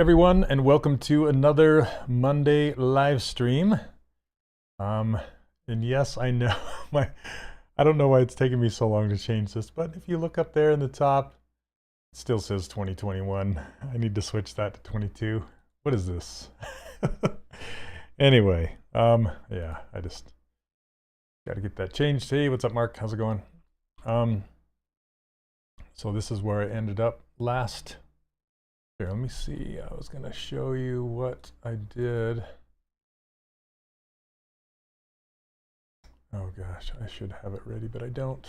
everyone, and welcome to another Monday live stream. And yes, I know I don't know why it's taking me so long to change this, but if you look up there in the top, it still says 2021. I need to switch that to 22. What is this? Anyway, yeah, I just got to get that changed. Hey, what's up, Mark? How's it going? So this is where I ended up last. Here, let me see. I was going to show you what I did. Oh gosh, I should have it ready, but I don't.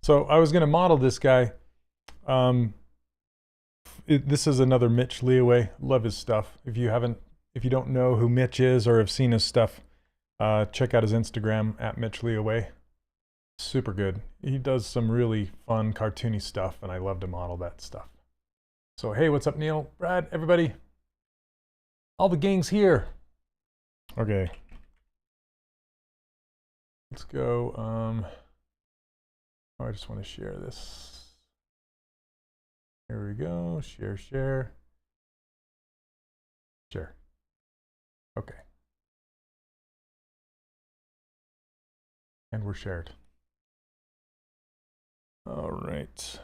So I was going to model this guy. This is another Mitch Leeuwe. Love his stuff. If you don't know who Mitch is or have seen his stuff, check out his Instagram at Mitch Leeuwe. Super good. He does some really fun cartoony stuff, and I love to model that stuff. So hey, what's up, Neil, Brad, everybody? All the gang's here. Okay. Let's go. I just want to share this. Here we go. Share. Okay. And we're shared. All right.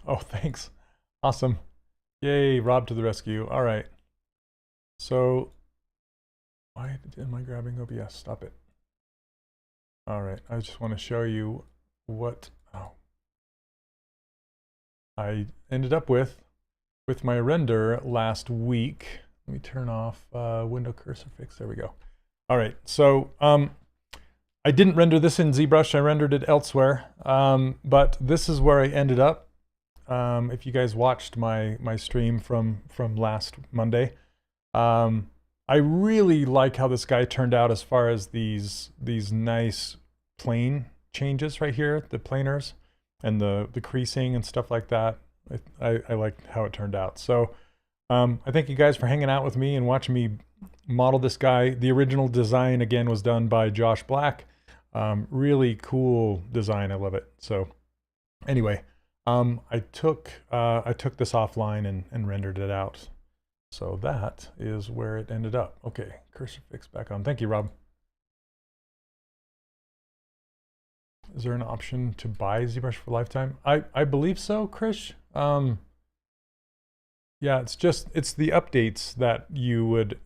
Oh, thanks. Awesome. Yay, Rob to the rescue. All right. So, why am I grabbing OBS? Stop it. All right, I just want to show you what I ended up with my render last week. Let me turn off window cursor fix. There we go. All right, so I didn't render this in ZBrush. I rendered it elsewhere, but this is where I ended up. If you guys watched my stream from last Monday, I really like how this guy turned out as far as these nice plane changes right here, the planers and the creasing and stuff like that. I liked how it turned out. So I thank you guys for hanging out with me and watching me model this guy. The original design, again, was done by Josh Black. Really cool design. I love it. So anyway, I took this offline and rendered it out. So that is where it ended up. Okay, cursor fix back on. Thank you, Rob. Is there an option to buy ZBrush for lifetime? I believe so, Krish. Yeah, it's the updates that you would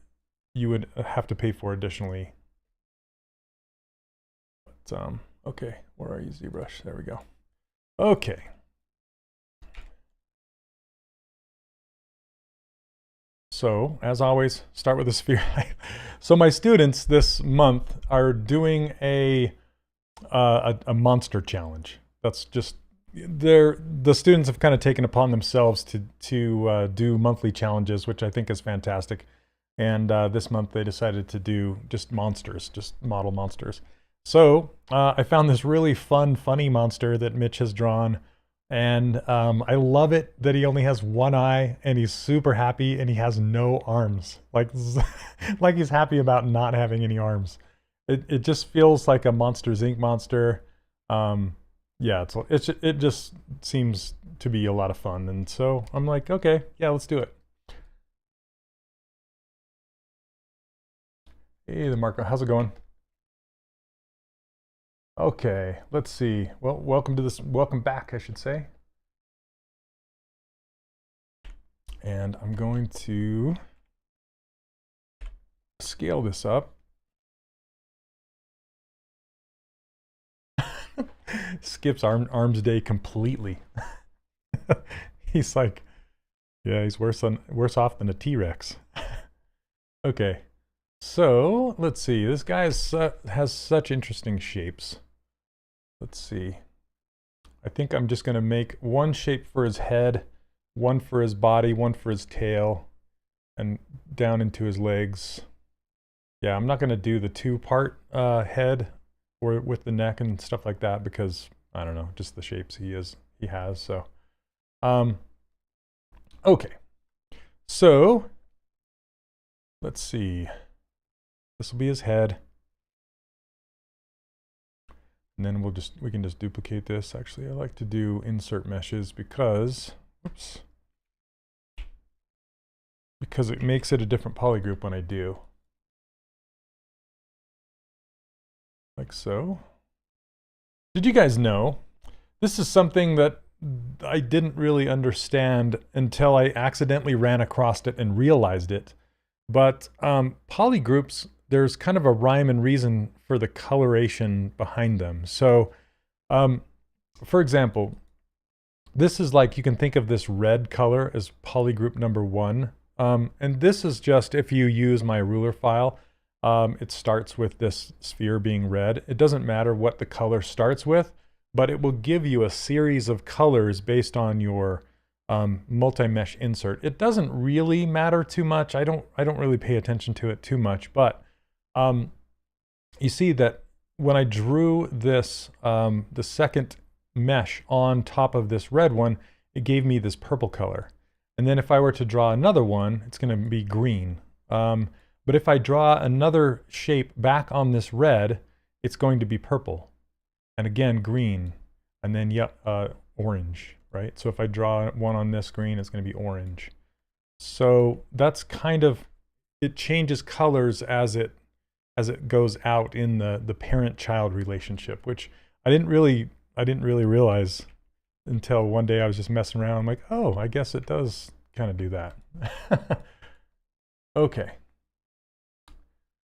have to pay for additionally. But okay, where are you, ZBrush? There we go. Okay. So, as always, start with a sphere. So my students this month are doing a monster challenge. That's just, the students have kind of taken upon themselves to do monthly challenges, which I think is fantastic. And this month they decided to do just monsters, just model monsters. So I found this really funny monster that Mitch has drawn. And I love it that he only has one eye and he's super happy and he has no arms. Like he's happy about not having any arms. It just feels like a Monsters Inc. monster. Yeah, it just seems to be a lot of fun. And so I'm like, okay, yeah, let's do it. Hey, the Marco, how's it going? Okay, let's see. Well, welcome back, I should say. And I'm going to scale this up. Skips arms day completely. He's like, yeah, he's worse off than a T-Rex. Okay, so let's see. This guy has such interesting shapes. Let's see. I think I'm just going to make one shape for his head, one for his body, one for his tail, and down into his legs. Yeah, I'm not going to do the two-part head or with the neck and stuff like that because, I don't know, just the shapes he has. So, okay. So let's see. This will be his head. And then we can just duplicate this. Actually, I like to do insert meshes because, oops, because it makes it a different polygroup when I do. Like so. Did you guys know? This is something that I didn't really understand until I accidentally ran across it and realized it. But polygroups, there's kind of a rhyme and reason for the coloration behind them. So, for example, this is like, you can think of this red color as polygroup number 1. And this is just, if you use my ruler file, it starts with this sphere being red. It doesn't matter what the color starts with, but it will give you a series of colors based on your multi-mesh insert. It doesn't really matter too much. I don't really pay attention to it too much, but you see that when I drew this, the second mesh on top of this red one, it gave me this purple color. And then if I were to draw another one, it's going to be green. But if I draw another shape back on this red, it's going to be purple. And again, green. And then orange, right? So if I draw one on this green, it's going to be orange. So that's kind of, it changes colors as it goes out in the parent-child relationship, which I didn't really realize until one day I was just messing around. I'm like, oh, I guess it does kind of do that. Okay.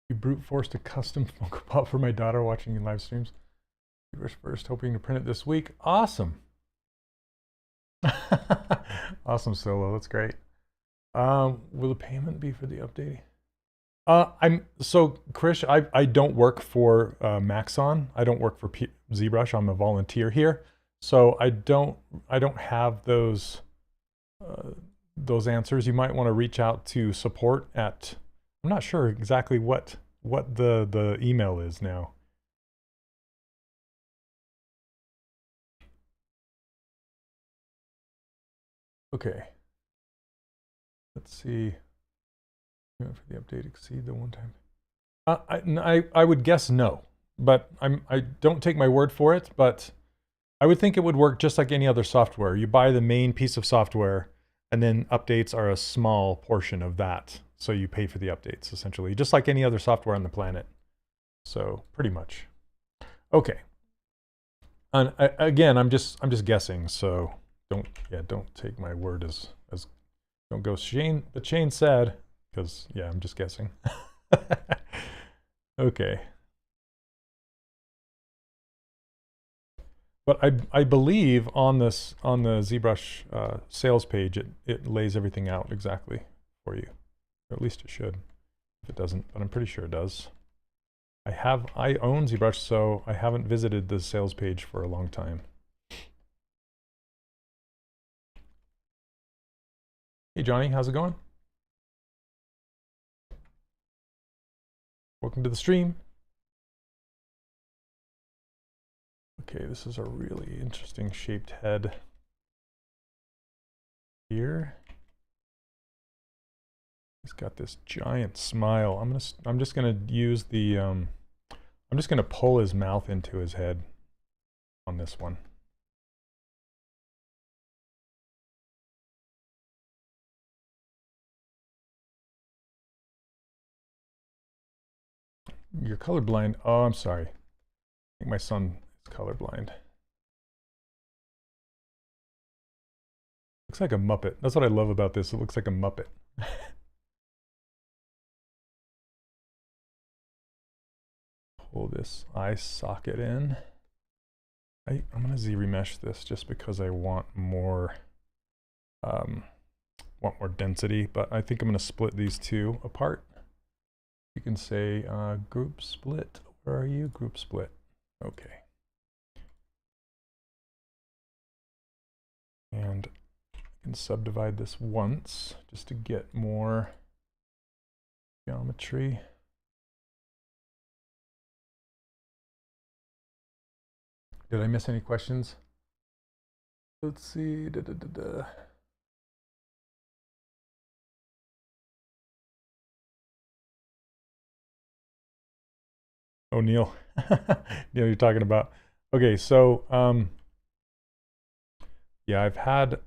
You brute forced a custom Funko Pop for my daughter watching in live streams. First, hoping to print it this week. Awesome. Awesome, Solo. That's great. Will the payment be for the updating? So Krish, I don't work for Maxon. I don't work for ZBrush. I'm a volunteer here, so I don't have those answers. You might want to reach out to support at, I'm not sure exactly what the email is now. Okay. Let's see. For the update exceed the one time. I would guess no, but I don't take my word for it, but I would think it would work just like any other software. You buy the main piece of software, and then updates are a small portion of that. So you pay for the updates, essentially, just like any other software on the planet. So pretty much. Okay. And again, I'm just guessing. So don't take my word as don't go Shane. But Shane said, because yeah, I'm just guessing. Okay. But I believe on the ZBrush sales page, it lays everything out exactly for you. Or at least it should. If it doesn't, but I'm pretty sure it does. I own ZBrush, so I haven't visited the sales page for a long time. Hey Johnny, how's it going? Welcome to the stream. Okay, this is a really interesting shaped head here. He's got this giant smile. I'm just gonna use the I'm just gonna pull his mouth into his head on this one. You're colorblind. Oh, I'm sorry. I think my son is colorblind. Looks like a Muppet. That's what I love about this. It looks like a Muppet. Pull this eye socket in. I'm gonna Z-remesh this just because I want more density, but I think I'm gonna split these two apart. You can say group split. Where are you? Group split. Okay. And I can subdivide this once just to get more geometry. Did I miss any questions? Let's see. Oh, Neil. Neil, you're talking about. Okay, so yeah, I've had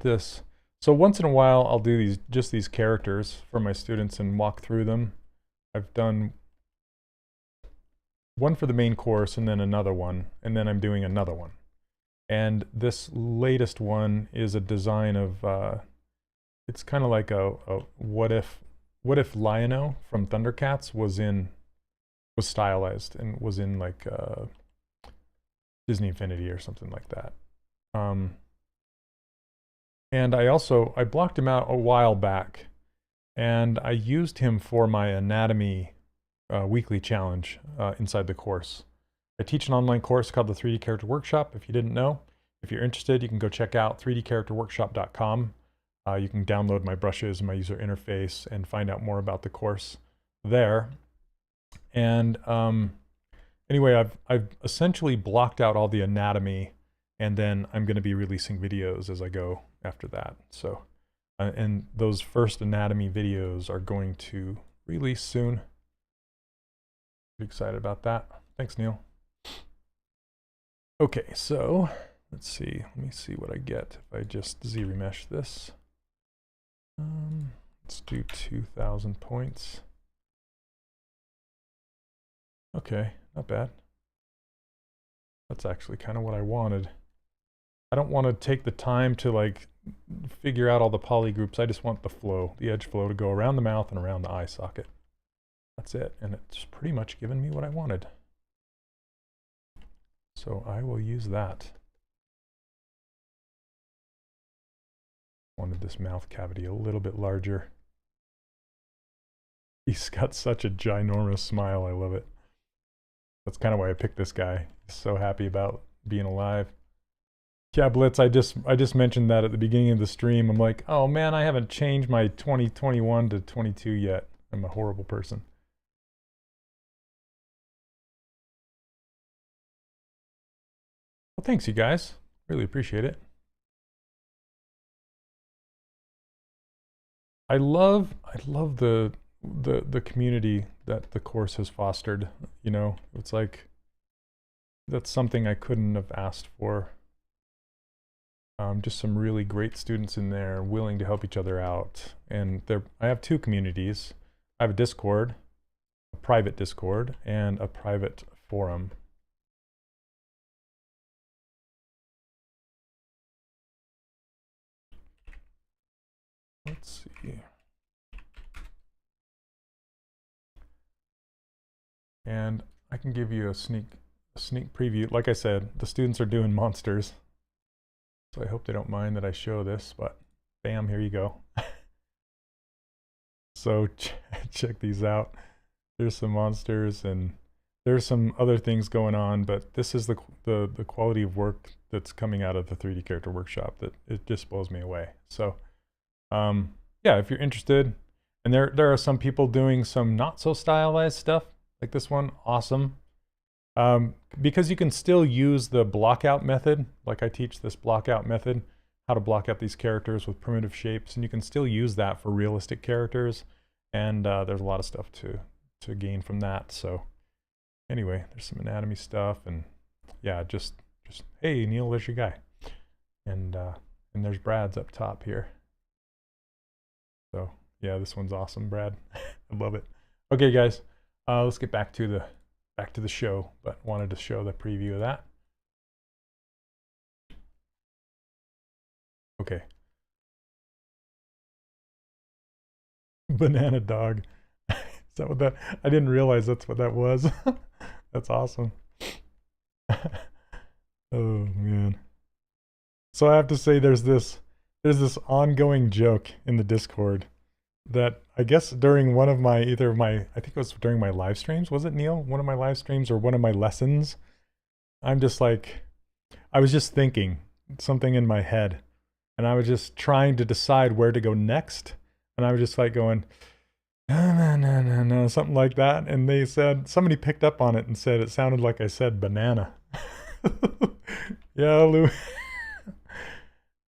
this. So once in a while, I'll do these characters for my students and walk through them. I've done one for the main course and then another one, and then I'm doing another one. And this latest one is a design of, it's kind of like a what if Lion-O from Thundercats was stylized and was in like Disney Infinity or something like that. And I blocked him out a while back, and I used him for my anatomy weekly challenge inside the course. I teach an online course called the 3D Character Workshop. If you didn't know, if you're interested, you can go check out 3dcharacterworkshop.com. You can download my brushes and my user interface and find out more about the course there. And anyway, I've essentially blocked out all the anatomy, and then I'm going to be releasing videos as I go after that. So, and those first anatomy videos are going to release soon. Pretty excited about that. Thanks, Neil. Okay, so let's see. Let me see what I get if I just ZRemesh this. Let's do 2,000 points. Okay, not bad. That's actually kind of what I wanted. I don't want to take the time to like figure out all the poly groups. I just want the flow, the edge flow to go around the mouth and around the eye socket. That's it, and it's pretty much given me what I wanted. So I will use that. Wanted this mouth cavity a little bit larger. He's got such a ginormous smile, I love it. That's kind of why I picked this guy. He's so happy about being alive. Yeah, Blitz, I just mentioned that at the beginning of the stream. I'm like, oh man, I haven't changed my 2021 to 22 yet. I'm a horrible person. Well, thanks you guys. Really appreciate it. I love the community that the course has fostered. You know, it's like that's something I couldn't have asked for. Just some really great students in there, willing to help each other out. And I have two communities. I have a Discord, a private Discord, and a private forum. Let's see. And I can give you a sneak preview. Like I said, the students are doing monsters. So I hope they don't mind that I show this, but bam, here you go. So check these out. There's some monsters and there's some other things going on, but this is the quality of work that's coming out of the 3D Character Workshop that it just blows me away. So yeah, if you're interested, and there are some people doing some not so stylized stuff like this one, awesome. Because you can still use the blockout method, like I teach this blockout method, how to block out these characters with primitive shapes, and you can still use that for realistic characters, and there's a lot of stuff to gain from that. So anyway, there's some anatomy stuff, and yeah, just hey Neil, there's your guy, and there's Brad's up top here. So yeah, this one's awesome, Brad. I love it. Okay, guys, let's get back to the show, but wanted to show the preview of that. Okay. Banana dog. Is that what that? I didn't realize that's what that was. That's awesome. Oh man. So I have to say there's this ongoing joke in the Discord that I guess during one of my, I think it was during my live streams, was it Neil? One of my live streams or one of my lessons, I'm just like, I was just thinking something in my head and I was just trying to decide where to go next. And I was just like going, no, something like that. And they said, somebody picked up on it and said, it sounded like I said banana. Yeah, Lou.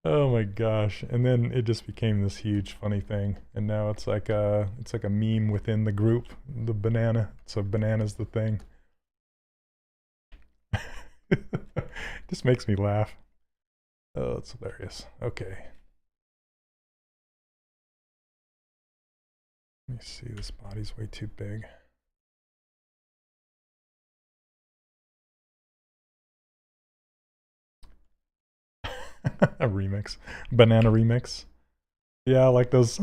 Oh my gosh. And then it just became this huge funny thing. And now it's like a meme within the group, the banana. So banana's the thing. Just makes me laugh. Oh, it's hilarious. Okay. Let me see, this body's way too big. A remix. Banana remix. Yeah, like those.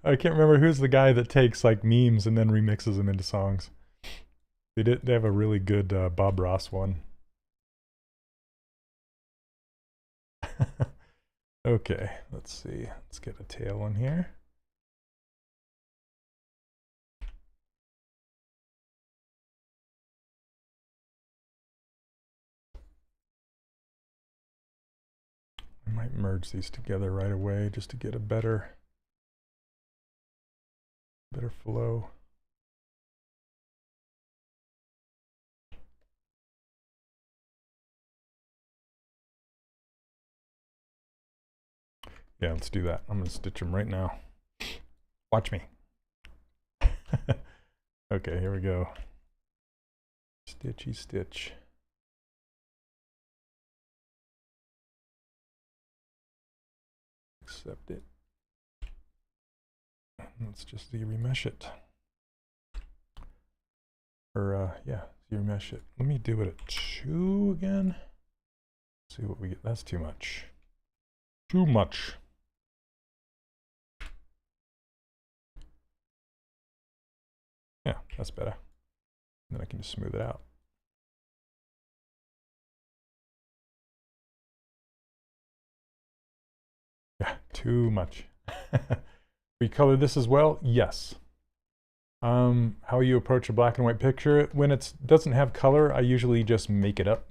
I can't remember who's the guy that takes like memes and then remixes them into songs. They have a really good Bob Ross one. Okay, let's see. Let's get a tail one here. I might merge these together right away just to get a better flow. Yeah, let's do that. I'm going to stitch them right now. Watch me. Okay, here we go. Stitchy stitch. Accept it. Let's just remesh it. Or, yeah, remesh it. Let me do it at 2 again. See what we get. That's too much. Too much. Yeah, that's better. And then I can just smooth it out. Yeah, too much. Recolor this as well? Yes. How you approach a black and white picture? When it doesn't have color, I usually just make it up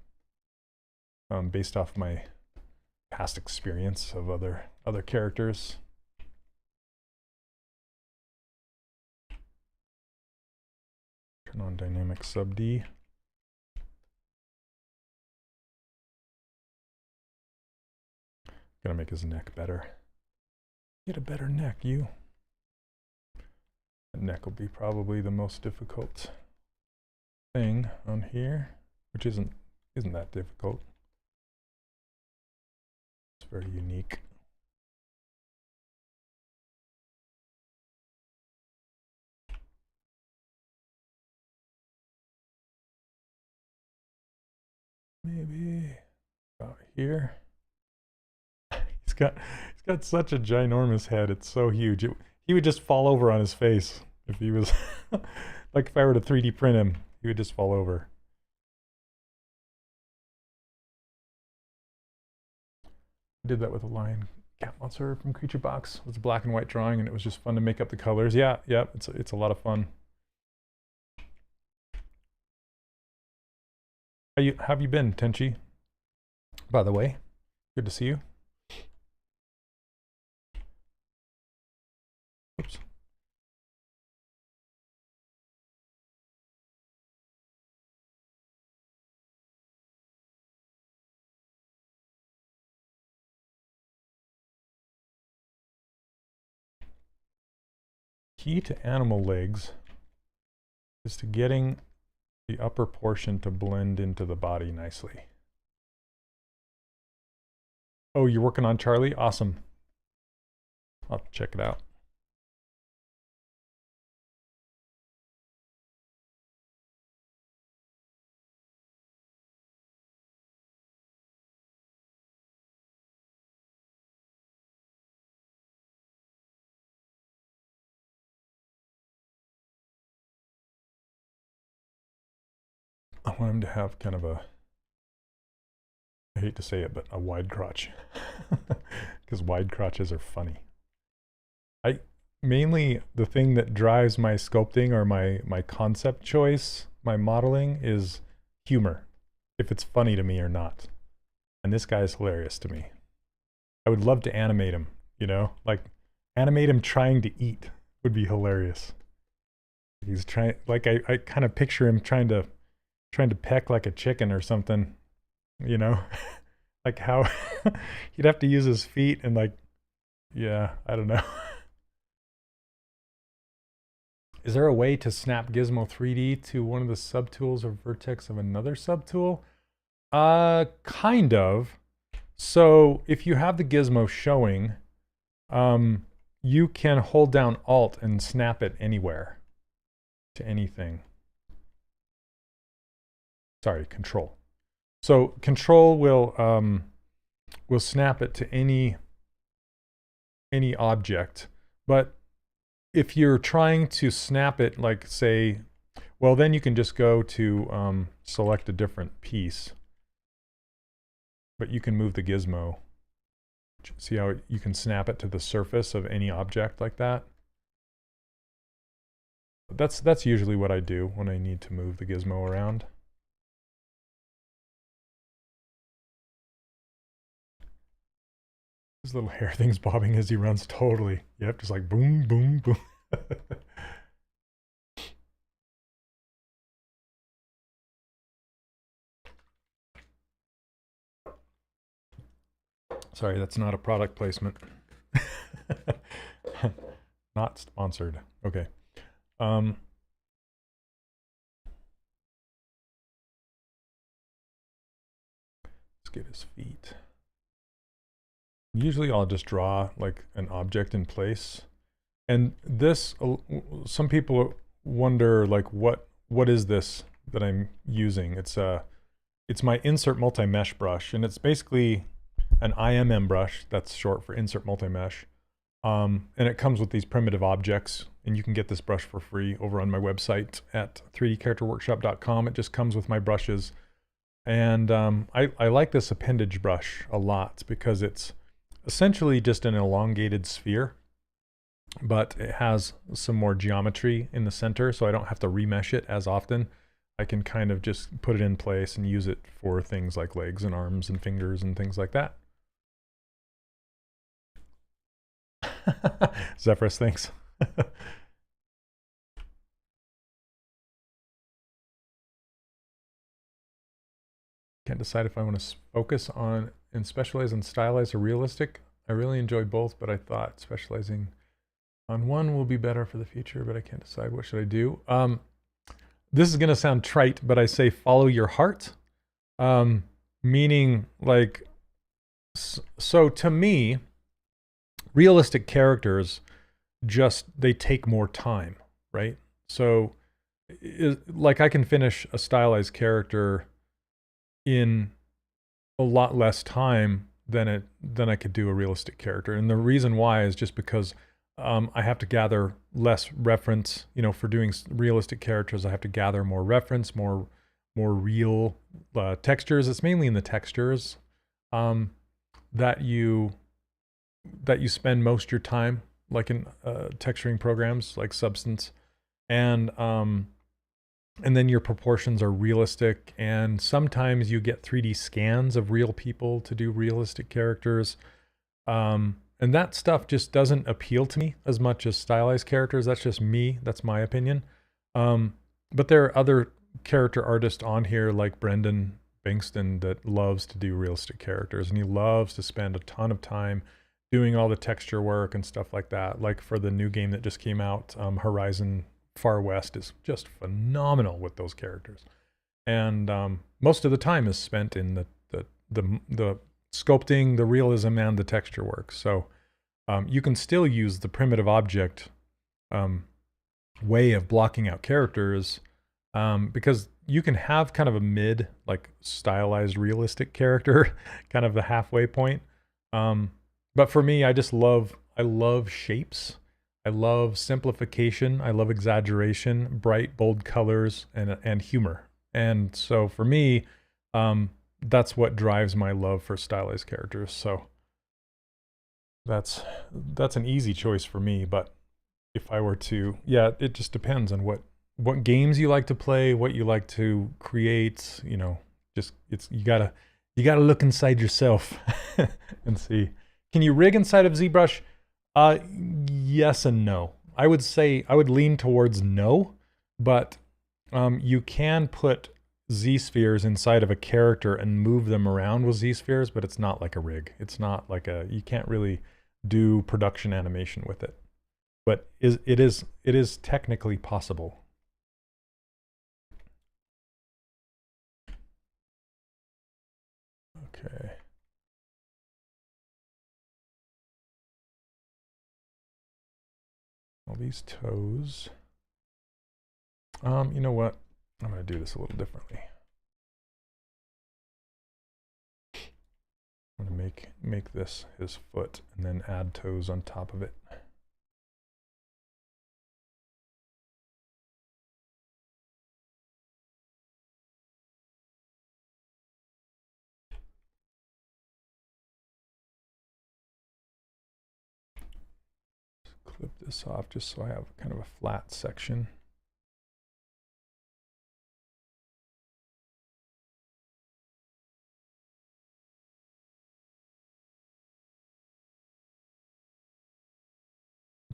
based off my past experience of other characters. Turn on dynamic sub D. Gonna make his neck better. Get a better neck, you. The neck will be probably the most difficult thing on here, which isn't that difficult. It's very unique. Maybe about here. He's got such a ginormous head. It's so huge. He would just fall over on his face if he was like if I were to 3D print him, he would just fall over. I did that with a lion cat monster from Creature Box. It was a black and white drawing, and it was just fun to make up the colors. Yeah, it's a lot of fun. How have you been, Tenchi? By the way, good to see you. Oops. Key to animal legs is to getting the upper portion to blend into the body nicely. Oh, you're working on Charlie? Awesome. I'll check it out. I want him to have kind of a, I hate to say it, but a wide crotch. Because wide crotches are funny. Mainly the thing that drives my sculpting or my concept choice, my modeling, is humor. If it's funny to me or not. And this guy is hilarious to me. I would love to animate him, you know? Like, animate him trying to eat would be hilarious. He's trying, like, I kind of picture him trying to peck like a chicken or something, you know? Like how he'd have to use his feet and like, yeah, I don't know. Is there a way to snap Gizmo 3D to one of the subtools or vertex of another subtool? Kind of. So if you have the gizmo showing, you can hold down Alt and snap it anywhere to anything. Sorry, Control. So Control will snap it to any object, but if you're trying to snap it, like say, well, then you can just go to select a different piece. But you can move the gizmo. See how you can snap it to the surface of any object like that? That's usually what I do when I need to move the gizmo around. His little hair thing's bobbing as he runs, totally. Yep, just like boom, boom, boom. Sorry, that's not a product placement. Not sponsored. Okay. Let's get his feet. Usually I'll just draw like an object in place. And this, some people wonder like, what is this that I'm using? It's my insert multi-mesh brush, and it's basically an IMM brush, that's short for insert multi-mesh. And it comes with these primitive objects, and you can get this brush for free over on my website at 3dcharacterworkshop.com. It just comes with my brushes. And I like this appendage brush a lot because it's essentially just an elongated sphere, but it has some more geometry in the center, so I don't have to remesh it as often. I can kind of just put it in place and use it for things like legs and arms and fingers and things like that. Zephyrus, thanks. Can't decide if I want to focus on and specialize in stylized or realistic. I really enjoy both, but I thought specializing on one will be better for the future, but I can't decide. What should I do? This is going to sound trite, but I say follow your heart. Meaning like, so to me, realistic characters they take more time, right? So like I can finish a stylized character in a lot less time than I could do a realistic character. And the reason why is just because I have to gather less reference, for doing realistic characters. I have to gather more reference, more real textures. It's mainly in the textures that you spend most of your time, like in texturing programs like Substance, and then your proportions are realistic, and sometimes you get 3D scans of real people to do realistic characters. And that stuff just doesn't appeal to me as much as stylized characters. That's just me. That's my opinion. But there are other character artists on here like Brendan Bankston that loves to do realistic characters, and he loves to spend a ton of time doing all the texture work and stuff like that. Like for the new game that just came out, Horizon Far West is just phenomenal with those characters. And most of the time is spent in the sculpting, the realism, and the texture work. So you can still use the primitive object way of blocking out characters because you can have kind of a mid, like stylized realistic character, kind of the halfway point. But for me, I love shapes. I love simplification. I love exaggeration, bright, bold colors, and humor. And so for me, that's what drives my love for stylized characters. So that's an easy choice for me. But if I were to, yeah, it just depends on what games you like to play, what you like to create. Just you gotta look inside yourself and see. Can you rig inside of ZBrush? Yes and no. I would lean towards no, but you can put Z-spheres inside of a character and move them around with Z-spheres, but it's not like a rig. It's not like you can't really do production animation with it. But it is technically possible. Okay. All these toes. You know what? I'm going to do this a little differently. I'm going to make this his foot and then add toes on top of it. Clip this off just so I have kind of a flat section.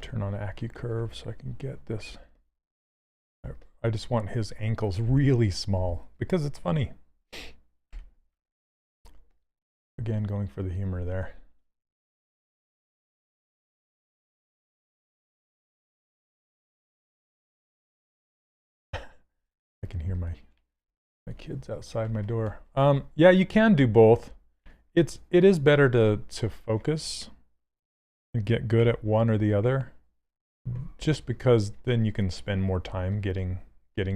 Turn on AccuCurve so I can get this. I just want his ankles really small because it's funny. Again, going for the humor there. I can hear my kids outside my door. Yeah, you can do both. It is better to focus and get good at one or the other, just because then you can spend more time getting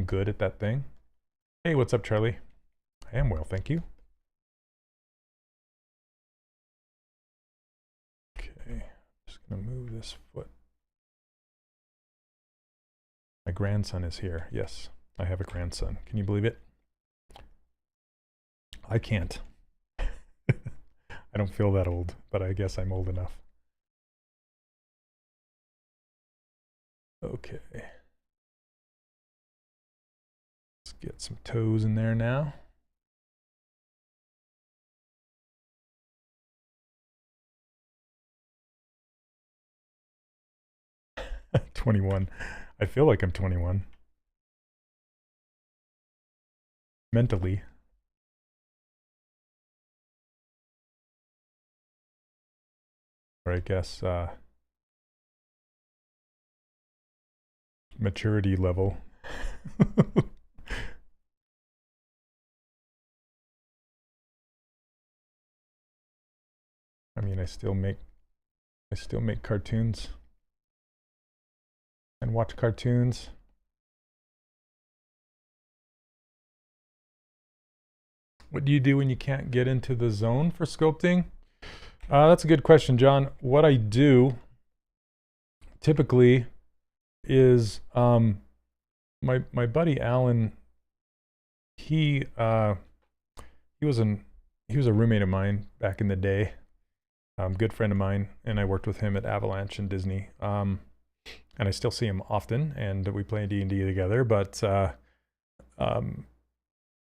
good at that thing. Hey, what's up, Charlie? I am well, thank you. Okay, just gonna move this foot. My grandson is here. Yes, I have a grandson. Can you believe it? I can't. I don't feel that old, but I guess I'm old enough. Okay. Let's get some toes in there now. $21. I feel like I'm 21. Mentally. Or I guess maturity level. I mean, I still make cartoons and watch cartoons. What do you do when you can't get into the zone for sculpting? That's a good question, John. What I do typically is my buddy Alan. He was a roommate of mine back in the day. Good friend of mine, and I worked with him at Avalanche and Disney. And I still see him often, and we play D&D together. But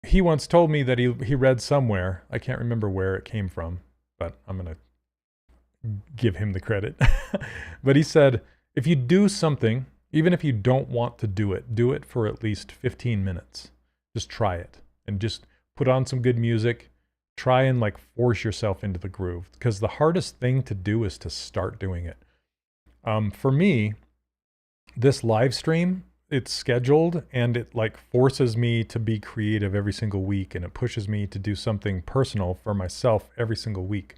he once told me that he read somewhere, I can't remember where it came from, but I'm gonna give him the credit. But he said, if you do something, even if you don't want to do it for at least 15 minutes. Just try it and just put on some good music. Try and like force yourself into the groove, because the hardest thing to do is to start doing it. For me, this live stream, it's scheduled and it like forces me to be creative every single week, and it pushes me to do something personal for myself every single week.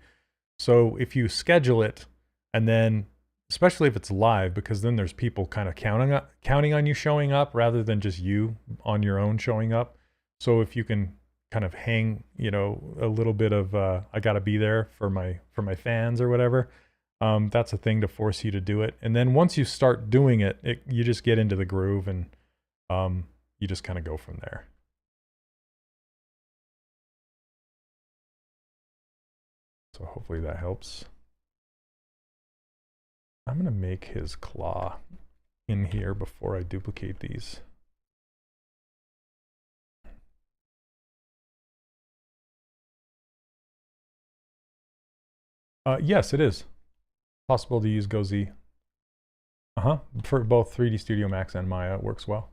So if you schedule it, and then especially if it's live, because then there's people kind of counting on you showing up rather than just you on your own showing up. So if you can kind of hang, a little bit of I gotta be there for my fans or whatever. That's a thing to force you to do it. And then once you start doing it, you just get into the groove, and you just kind of go from there. So hopefully that helps. I'm going to make his claw in here before I duplicate these. Yes, it is possible to use GoZ. For both 3D Studio Max and Maya, it works well.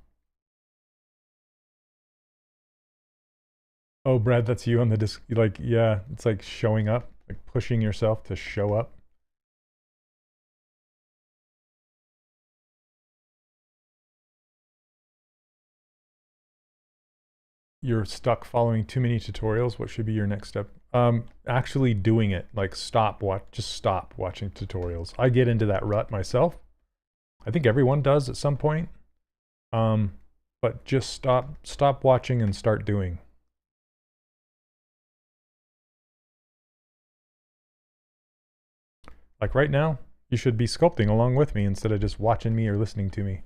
Oh, Brad, that's you on the disc. Like, yeah, it's like showing up, like pushing yourself to show up. You're stuck following too many tutorials. What should be your next step? Actually doing it. Like just stop watching tutorials. I get into that rut myself. I think everyone does at some point. But just stop watching and start doing. Like right now, you should be sculpting along with me instead of just watching me or listening to me.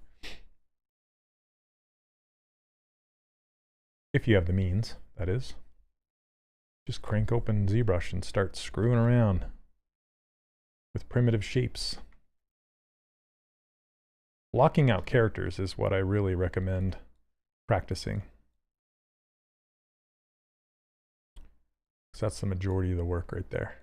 If you have the means, that is. Just crank open ZBrush and start screwing around with primitive shapes. Blocking out characters is what I really recommend practicing. So that's the majority of the work right there.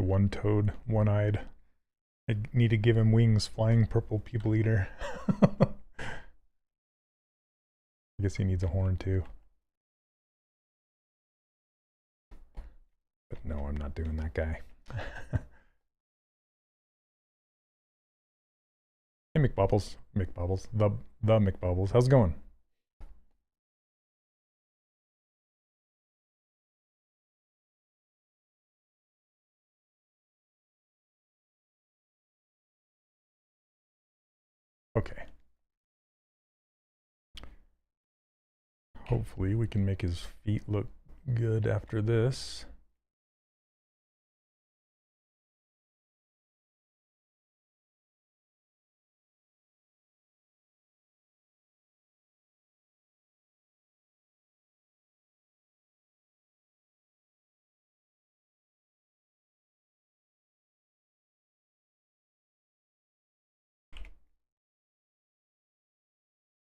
One-toed, one-eyed. I need to give him wings, flying purple people eater. I guess he needs a horn too. But no, I'm not doing that guy. Hey McBubbles, the McBubbles. How's it going? Okay. Hopefully we can make his feet look good after this.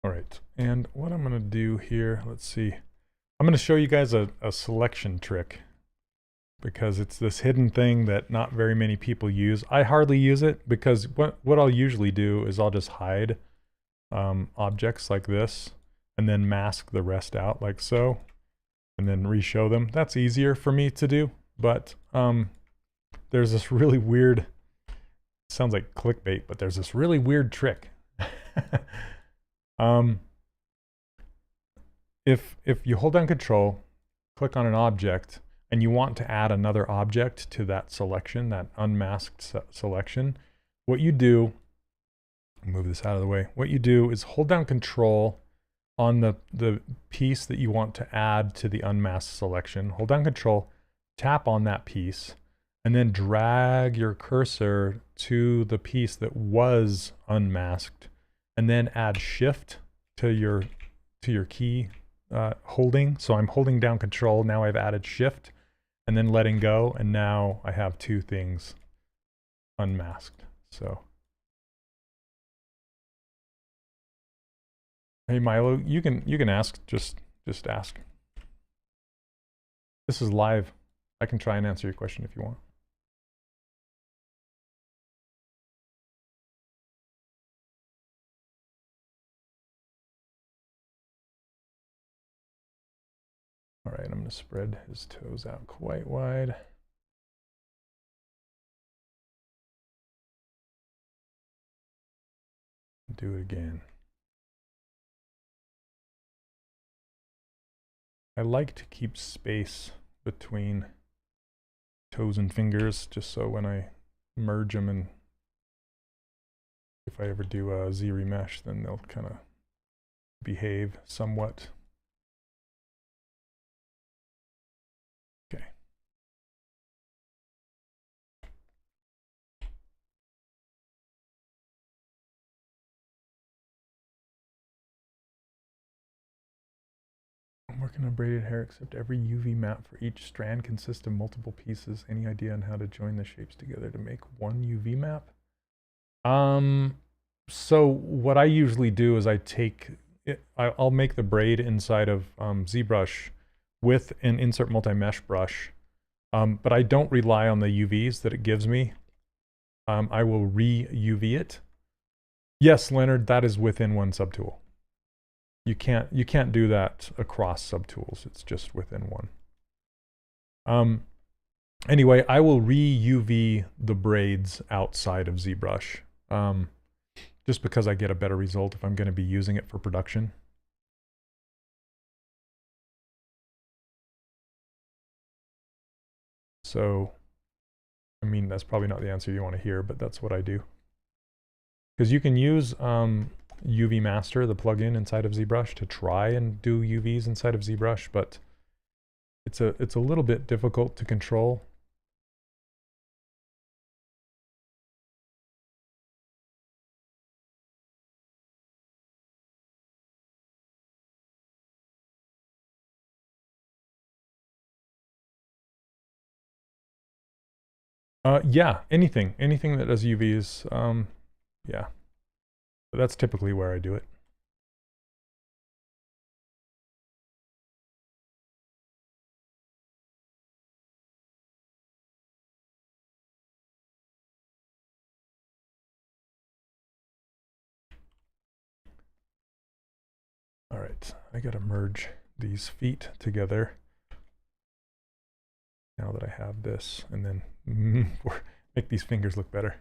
All right, and what I'm gonna do here, let's see. I'm gonna show you guys a selection trick because it's this hidden thing that not very many people use. I hardly use it because what I'll usually do is I'll just hide objects like this and then mask the rest out like so and then re-show them. That's easier for me to do, but there's this really weird, sounds like clickbait, but there's this really weird trick. If you hold down Control, click on an object, and you want to add another object to that selection, that unmasked selection, what you do, move this out of the way, what you do is hold down Control on the piece that you want to add to the unmasked selection, hold down Control, tap on that piece, and then drag your cursor to the piece that was unmasked, and then add Shift to your key holding. So I'm holding down Control, now I've added Shift, and then letting go, and now I have two things unmasked. So, hey Milo, you can ask, just ask. This is live. I can try and answer your question if you want. All right, I'm going to spread his toes out quite wide. Do it again. I like to keep space between toes and fingers just so when I merge them and if I ever do a Z remesh, then they'll kind of behave somewhat. Okay. Working on braided hair, except every UV map for each strand consists of multiple pieces. Any idea on how to join the shapes together to make one UV map? So what I usually do is I'll make the braid inside of ZBrush with an insert multi-mesh brush, but I don't rely on the UVs that it gives me. I will re-UV it. Yes, Leonard, that is within one subtool. You can't do that across subtools. It's just within one. Anyway, I will re-UV the braids outside of ZBrush, just because I get a better result if I'm going to be using it for production. So, I mean, that's probably not the answer you want to hear, but that's what I do. Because you can use UV Master, the plugin inside of ZBrush, to try and do UVs inside of ZBrush, but it's a little bit difficult to control. Yeah, anything that does UVs, yeah. But that's typically where I do it. All right, I gotta merge these feet together now that I have this, and then make these fingers look better.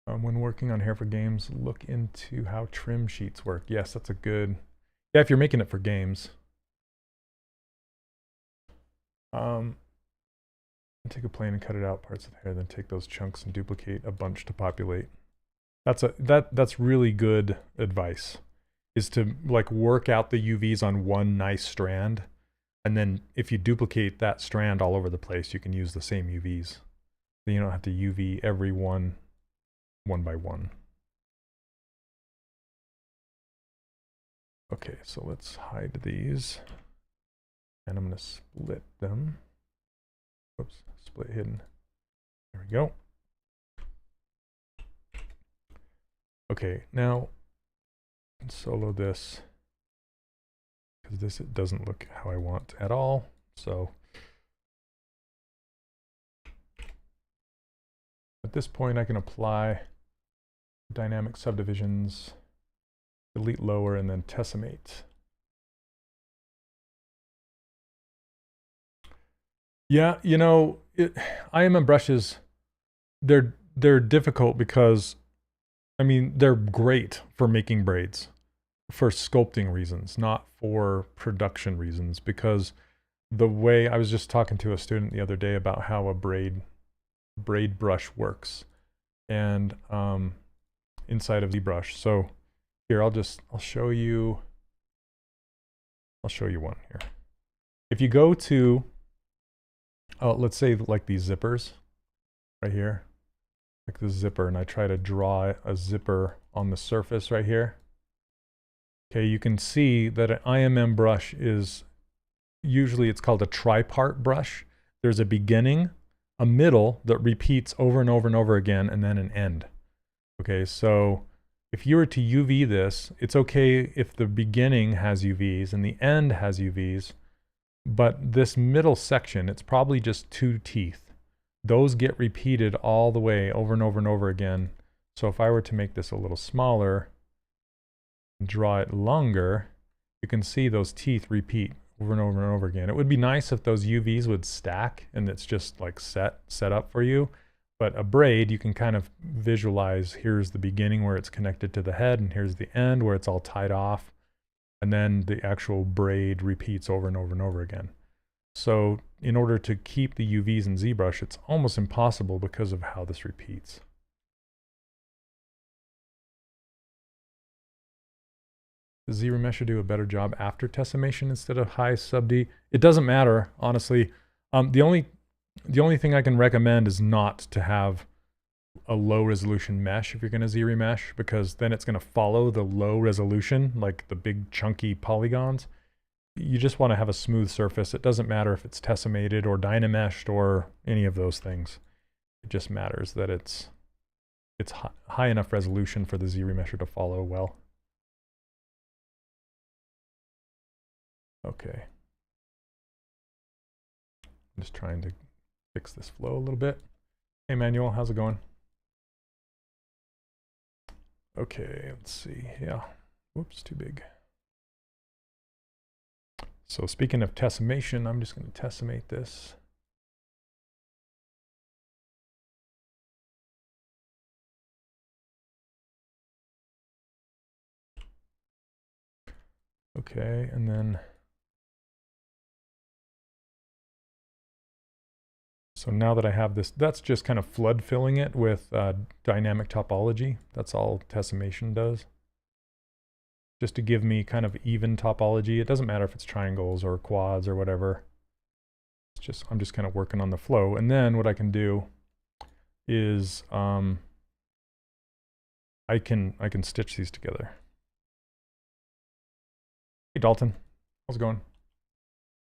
When working on hair for games, look into how trim sheets work. Yes, that's a good... Yeah, if you're making it for games. Take a plane and cut it out parts of the hair, then take those chunks and duplicate a bunch to populate. That's really good advice, is to like work out the UVs on one nice strand, and then if you duplicate that strand all over the place, you can use the same UVs. Then you don't have to UV every one by one. Okay, so let's hide these. And I'm going to split them. Oops, split hidden. There we go. Okay, now solo this, because this it doesn't look how I want at all. So at this point I can apply dynamic subdivisions, delete lower, and then tessellate. Yeah, you know, IMM brushes, they're difficult because, I mean, they're great for making braids for sculpting reasons, not for production reasons, because the way I was just talking to a student the other day about how a braid brush works, and inside of ZBrush. So here, I'll show you one here. If you go to, let's say like these zippers right here, like the zipper, and I try to draw a zipper on the surface right here. Okay, you can see that an IMM brush is, usually it's called a tripart brush. There's a beginning, a middle that repeats over and over and over again, and then an end. Okay, so if you were to UV this, it's okay if the beginning has UVs and the end has UVs, but this middle section, it's probably just two teeth. Those get repeated all the way over and over and over again. So if I were to make this a little smaller and draw it longer, you can see those teeth repeat over and over and over again. It would be nice if those UVs would stack and it's just like set up for you. But a braid, you can kind of visualize, here's the beginning where it's connected to the head, and here's the end where it's all tied off. And then the actual braid repeats over and over and over again. So in order to keep the UVs in ZBrush, it's almost impossible because of how this repeats. Does ZRemesh should do a better job after tessimation instead of high sub D? It doesn't matter, honestly. The only thing I can recommend is not to have a low resolution mesh if you're going to ZRemesh, because then it's going to follow the low resolution, like the big chunky polygons. you just want to have a smooth surface. It doesn't matter if it's tessellated or dynameshed or any of those things. It just matters that it's high enough resolution for the Z-remesher to follow well. Okay. I'm just trying to fix this flow a little bit. Hey, Manuel, how's it going? Okay, let's see. Yeah. Whoops, too big. So speaking of tessellation, I'm just going to tessellate this. Okay, and then so now that I have this, that's just kind of flood filling it with dynamic topology. That's all tessellation does. Just to give me kind of even topology. It doesn't matter if it's triangles or quads or whatever. It's just, I'm just kind of working on the flow. And then what I can do is I can stitch these together. Hey Dalton, how's it going?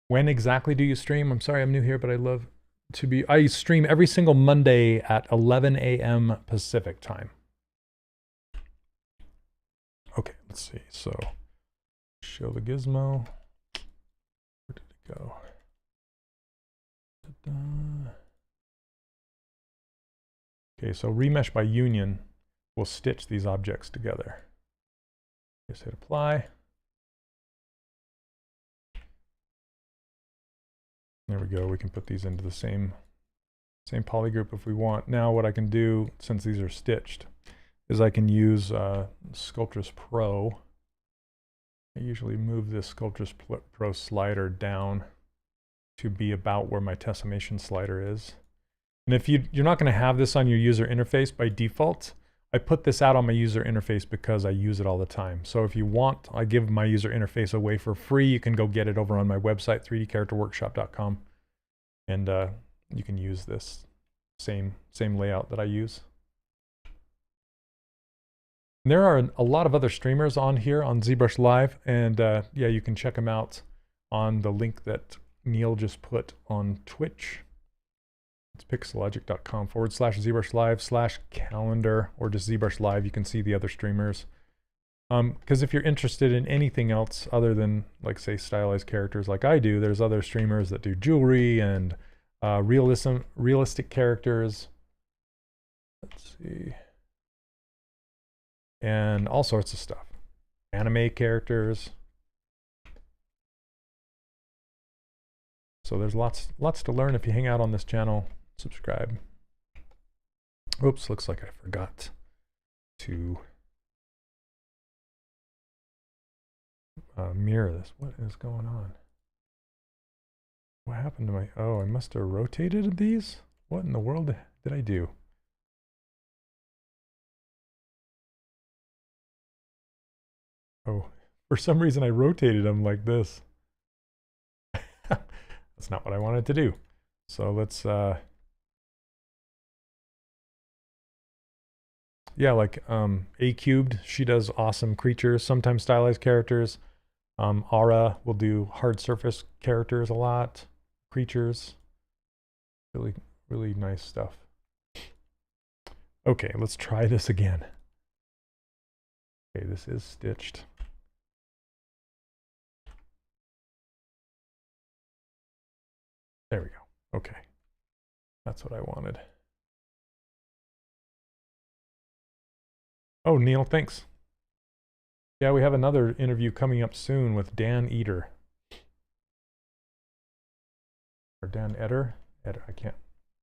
When exactly do you stream? I'm sorry I'm new here, but I love to be, I stream every single Monday at 11 a.m. Pacific time. Okay, let's see. So show the gizmo. Where did it go? Okay, so remesh by union will stitch these objects together. Just hit apply. There we go. We can put these into the same polygroup if we want. Now what I can do, since these are stitched, is I can use Sculptris Pro. I usually move this Sculptris Pro slider down to be about where my tessellation slider is. And if you're not going to have this on your user interface by default, I put this out on my user interface because I use it all the time. So if you want, I give my user interface away for free. You can go get it over on my website, 3dcharacterworkshop.com. And you can use this same layout that I use. And there are a lot of other streamers on here on ZBrush Live. And yeah, you can check them out on the link that Neil just put on Twitch. It's pixelogic.com/ZBrushLive/calendar, or just ZBrush Live. You can see the other streamers. Because if you're interested in anything else other than, like, say, stylized characters like I do, there's other streamers that do jewelry and realistic characters. Let's see. And all sorts of stuff. Anime characters. So there's lots to learn if you hang out on this channel. Subscribe. Oops, looks like I forgot to mirror this. What is going on? What happened to my... Oh, I must have rotated these? What in the world did I do? Oh, for some reason I rotated them like this. That's not what I wanted to do. So let's... yeah, like A Cubed, she does awesome creatures, sometimes stylized characters. Aura will do hard surface characters a lot, creatures. Really, really nice stuff. Okay, let's try this again. Okay, this is stitched. There we go. Okay, that's what I wanted. Oh, Neil, thanks. Yeah, we have another interview coming up soon with Dan Eder. Or Dan Eder? I can't,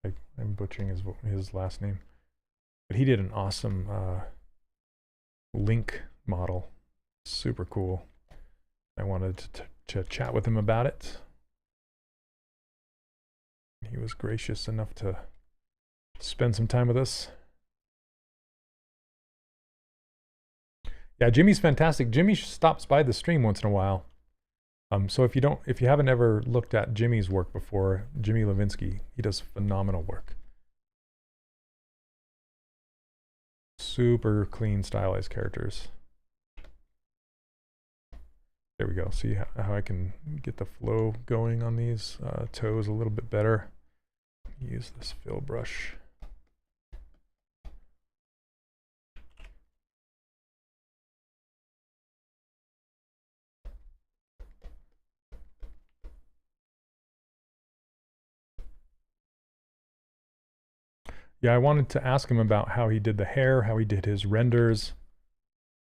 I'm butchering his last name. But he did an awesome link model. Super cool. I wanted to chat with him about it. He was gracious enough to spend some time with us. Yeah, Jimmy's fantastic. Jimmy stops by the stream once in a while. So if you haven't ever looked at Jimmy's work before, Jimmy Levinsky, he does phenomenal work. Super clean, stylized characters. There we go. See how I can get the flow going on these toes a little bit better. Use this fill brush. Yeah, I wanted to ask him about how he did the hair, how he did his renders,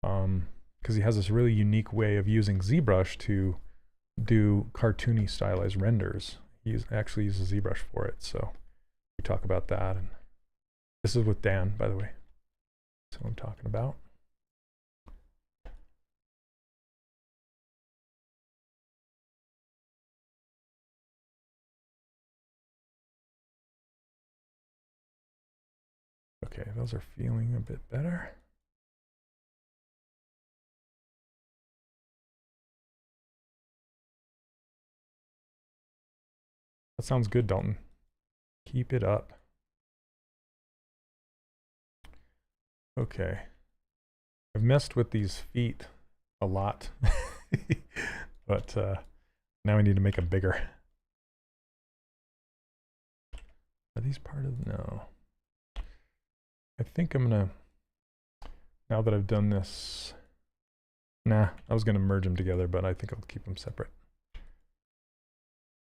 because he has this really unique way of using ZBrush to do cartoony stylized renders. He actually uses ZBrush for it, so we talk about that. And this is with Dan, by the way. That's what I'm talking about. Okay, those are feeling a bit better. That sounds good, Dalton. Keep it up. Okay. I've messed with these feet a lot, but now I need to make them bigger. Are these part of, no. I think I'm gonna, now that I've done this, nah, I was gonna merge them together, but I think I'll keep them separate.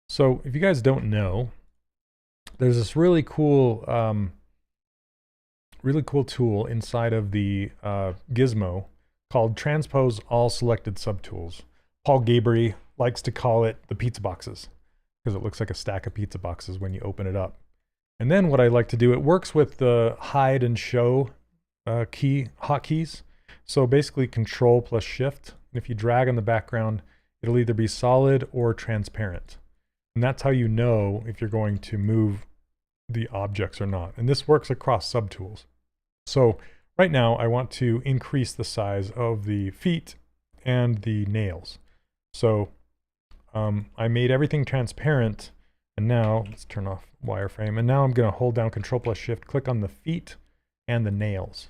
So if you guys don't know, there's this really cool tool inside of the Gizmo called Transpose All Selected Subtools. Paul Gabry likes to call it the pizza boxes because it looks like a stack of pizza boxes when you open it up. And then what I like to do, it works with the hide and show hotkeys. So basically Control plus Shift. And if you drag on the background, it'll either be solid or transparent. And that's how you know if you're going to move the objects or not. And this works across subtools. So right now I want to increase the size of the feet and the nails. So I made everything transparent, and now let's turn off wireframe. And now I'm going to hold down Control plus Shift, click on the feet and the nails.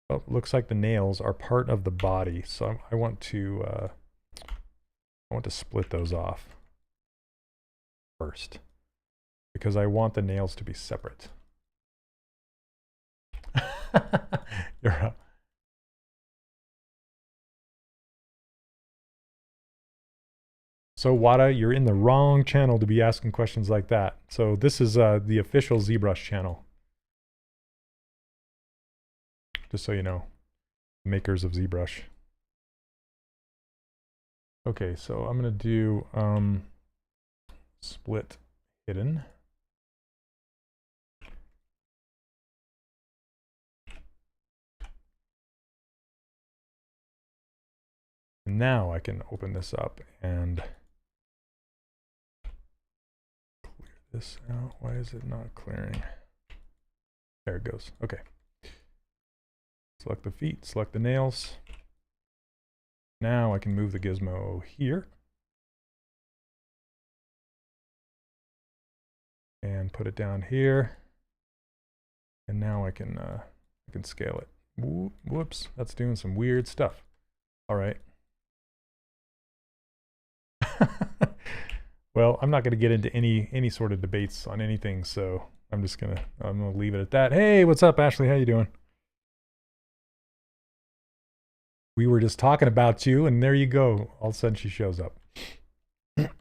Oh, it looks like the nails are part of the body. So I want to split those off first, because I want the nails to be separate. You're up. So Wada, you're in the wrong channel to be asking questions like that. So this is the official ZBrush channel. Just so you know, makers of ZBrush. Okay, so I'm gonna do split hidden. And now I can open this up and clear this out. Why is it not clearing? There it goes. Okay. Select the feet, select the nails. Now I can move the gizmo here and put it down here. And now I can scale it. Whoops, that's doing some weird stuff. All right. Well, I'm not going to get into any sort of debates on anything, so I'm gonna leave it at that. Hey, what's up, Ashley? How you doing? We were just talking about you, and there you go. All of a sudden, she shows up. I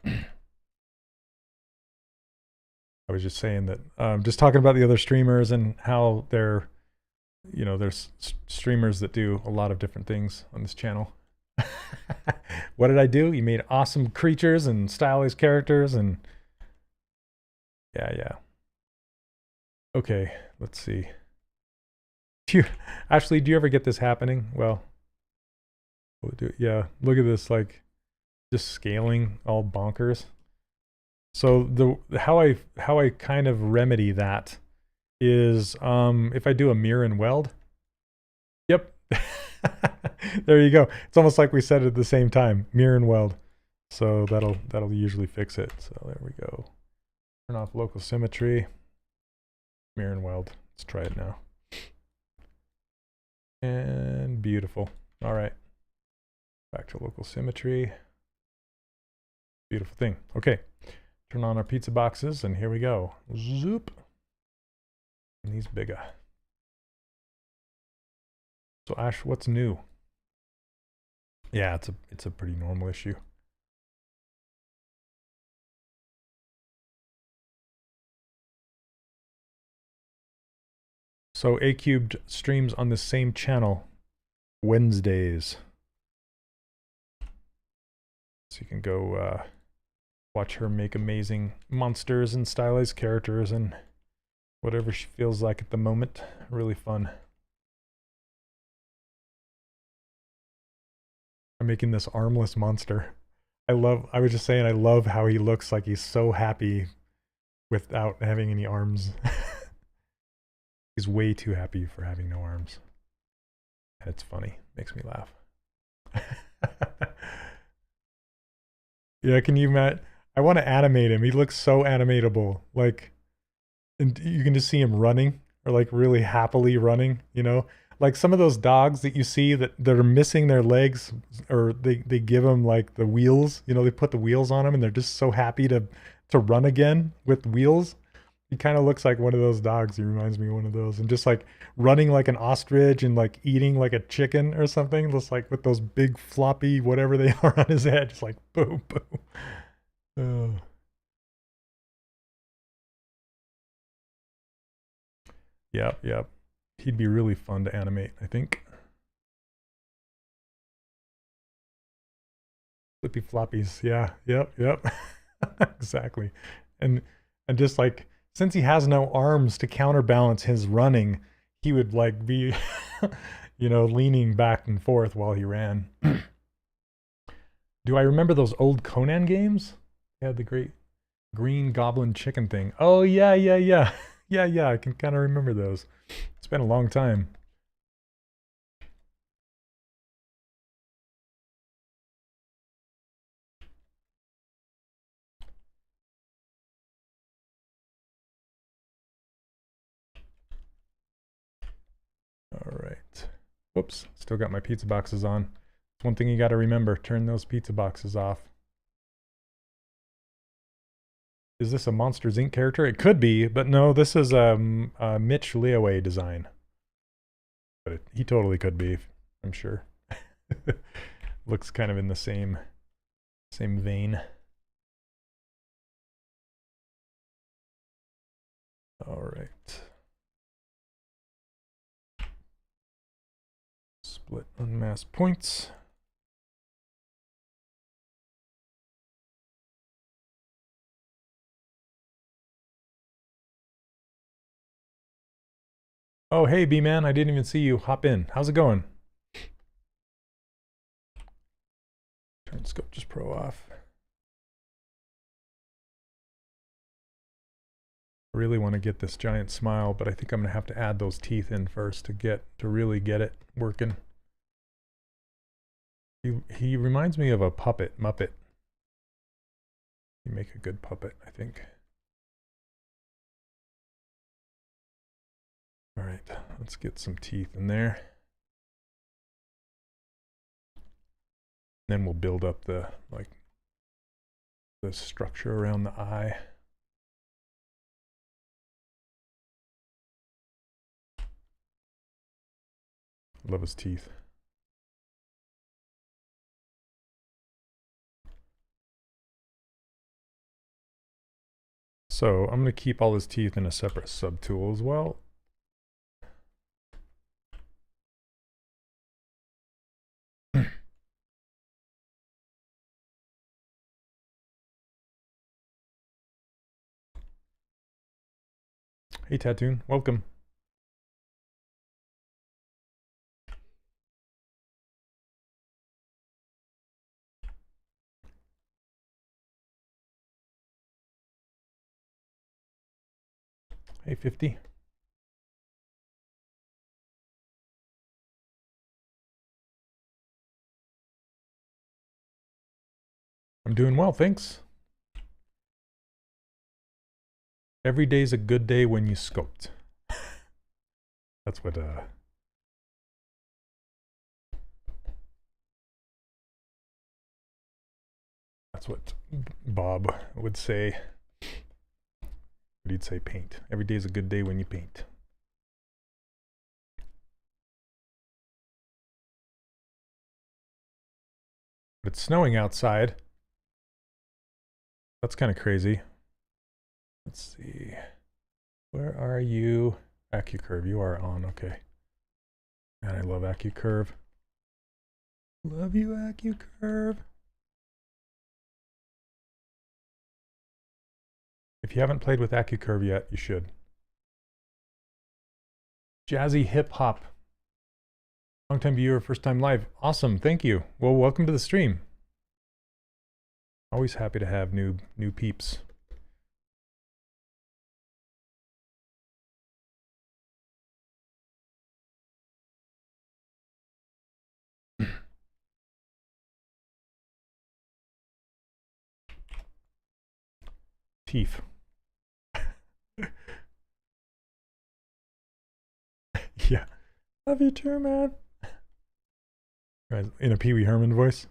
was just saying that, just talking about the other streamers and how they're, you know, there's streamers that do a lot of different things on this channel. What did I do? You made awesome creatures and stylized characters, and yeah. Okay, let's see. Ashley, do you ever get this happening? Well, yeah, look at this, like just scaling all bonkers. So how I kind of remedy that is if I do a mirror and weld. Yep. There you go. It's almost like we said it at the same time, mirror and weld. So that'll usually fix it. So there we go. Turn off local symmetry. Mirror and weld. Let's try it now. And beautiful. All right. Back to local symmetry. Beautiful thing. Okay, turn on our pizza boxes, and here we go. Zoop. And these bigger. So Ash, what's new? Yeah, it's a pretty normal issue. So A Cubed streams on the same channel Wednesdays. So you can go watch her make amazing monsters and stylized characters and whatever she feels like at the moment. Really fun. I'm making this armless monster. I was just saying I love how he looks like he's so happy without having any arms. He's way too happy for having no arms. And it's funny. Makes me laugh. Yeah, can you imagine? I want to animate him. He looks so animatable. Like, and you can just see him running, or like really happily running, you know? Like some of those dogs that you see that are missing their legs, or they give them like the wheels, you know, they put the wheels on them and they're just so happy to run again with wheels. He kind of looks like one of those dogs. He reminds me of one of those. And just like running like an ostrich and like eating like a chicken or something. Just like with those big floppy whatever they are on his head. Just like boom, boom. Oh. Yep, yep. He'd be really fun to animate, I think. Flippy floppies. Yeah, yep, yep. Exactly. And just like, since he has no arms to counterbalance his running, he would like be, you know, leaning back and forth while he ran. Do I remember those old Conan games? They had the great green goblin chicken thing. Oh, yeah, yeah, yeah. Yeah, yeah, I can kind of remember those. It's been a long time. All right. Whoops, still got my pizza boxes on. It's one thing you got to remember, turn those pizza boxes off. Is this a Monsters Inc. character? It could be, but no, this is a Mitch Leeuwe design. But he totally could be, I'm sure. Looks kind of in the same vein. All right. Split unmasked points. Oh, hey, B-Man, I didn't even see you. Hop in. How's it going? Turn Sculpt Pro off. I really want to get this giant smile, but I think I'm going to have to add those teeth in first to really get it working. He reminds me of a Muppet. You make a good puppet, I think. All right, let's get some teeth in there. Then we'll build up the structure around the eye. Love his teeth. So I'm going to keep all his teeth in a separate subtool as well. Hey Tattoon, welcome. Hey 50. I'm doing well, thanks. Every day's a good day when you sculpt. That's what Bob would say. But he'd say paint. Every day is a good day when you paint. But it's snowing outside. That's kind of crazy. Let's see. Where are you? AccuCurve, you are on, okay. And I love AccuCurve. Love you, AccuCurve. If you haven't played with AccuCurve yet, you should. Jazzy Hip Hop. Long time viewer, first time live. Awesome, thank you. Well, welcome to the stream. Always happy to have new peeps. Teeth. Yeah. Love you too, man. In a Pee Wee Herman voice.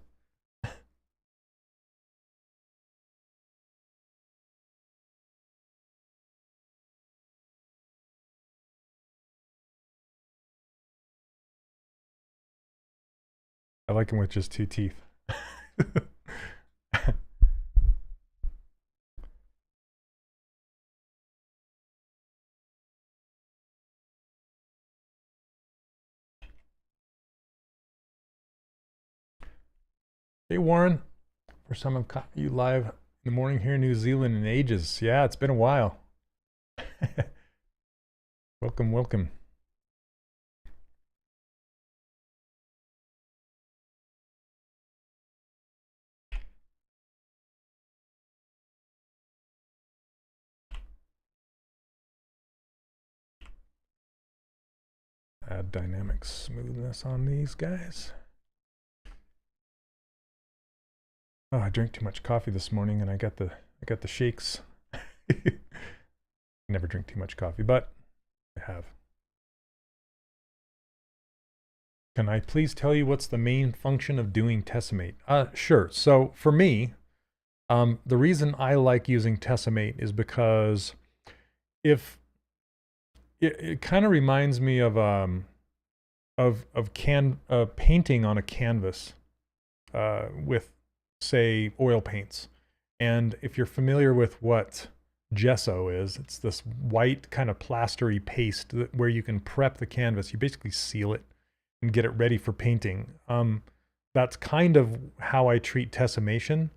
I like him with just 2 teeth. Hey Warren, first time I've caught you live in the morning here in New Zealand in ages. Yeah, it's been a while. Welcome, welcome. Add dynamic smoothness on these guys. Oh, I drank too much coffee this morning and I got the shakes. Never drink too much coffee, but I have. Can I please tell you what's the main function of doing Tessimate? Sure. So for me, the reason I like using Tessimate is because if it kind of reminds me of painting on a canvas with, say, oil paints. And if you're familiar with what gesso is, it's this white kind of plastery paste where you can prep the canvas. You basically seal it and get it ready for painting. That's kind of how I treat tessimation.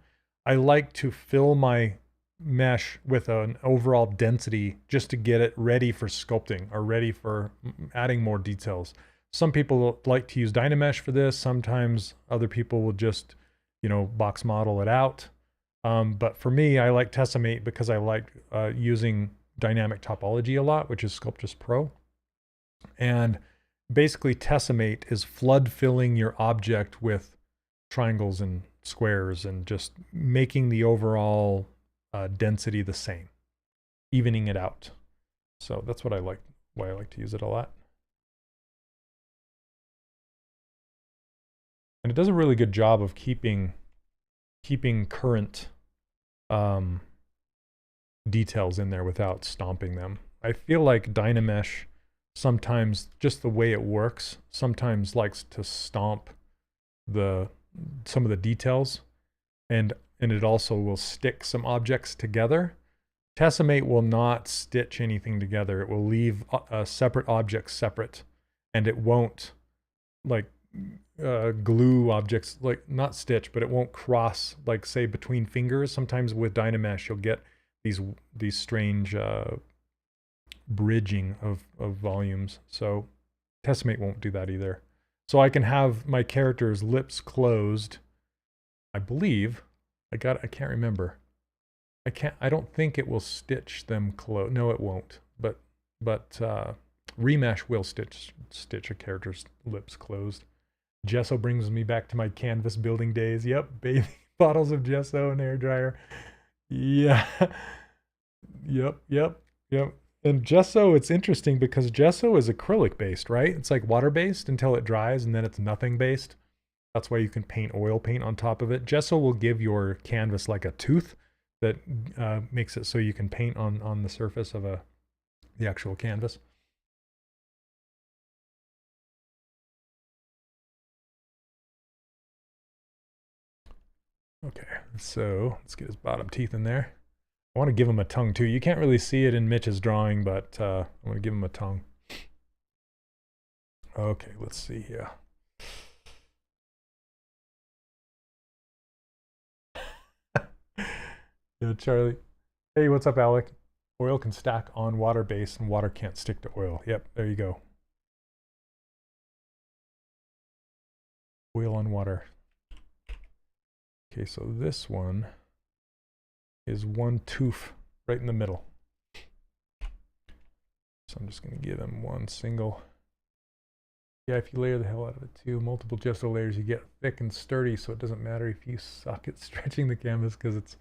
I like to fill my mesh with an overall density just to get it ready for sculpting or ready for adding more details. Some people like to use Dynamesh for this. Sometimes other people will just, box model it out. But for me, I like Tessimate because I like using dynamic topology a lot, which is Sculptus Pro. And basically Tessimate is flood filling your object with triangles and squares and just making the overall density the same, evening it out. So that's what I like, why I like to use it a lot. And it does a really good job of keeping current details in there without stomping them. I feel like Dynamesh sometimes, just the way it works, sometimes likes to stomp some of the details, and it also will stick some objects together. Tessimate will not stitch anything together. It will leave separate objects separate, and it won't glue objects, not stitch, but it won't cross, say between fingers. Sometimes with Dynamesh you'll get these strange bridging of volumes. So Tessimate won't do that either. So I can have my character's lips closed, I believe. I can't remember. I don't think it will stitch them closed. No, it won't. But Remesh will stitch a character's lips closed. Gesso brings me back to my canvas building days. Yep, bathing bottles of gesso and hairdryer. Yeah. Yep. And gesso, it's interesting because gesso is acrylic based, right? It's like water based until it dries and then it's nothing based. That's why you can paint oil paint on top of it. Gesso will give your canvas like a tooth that makes it so you can paint on the surface of the actual canvas. Okay, so let's get his bottom teeth in there. I want to give him a tongue too. You can't really see it in Mitch's drawing, but I want to give him a tongue. Okay, let's see here. Yeah, Charlie. Hey, what's up, Alec? Oil can stack on water base and water can't stick to oil. Yep, there you go. Oil on water. Okay, so this one is one tooth right in the middle. So I'm just going to give him one single. Yeah, if you layer the hell out of it too, multiple gesso layers, you get thick and sturdy, so it doesn't matter if you suck at stretching the canvas because it's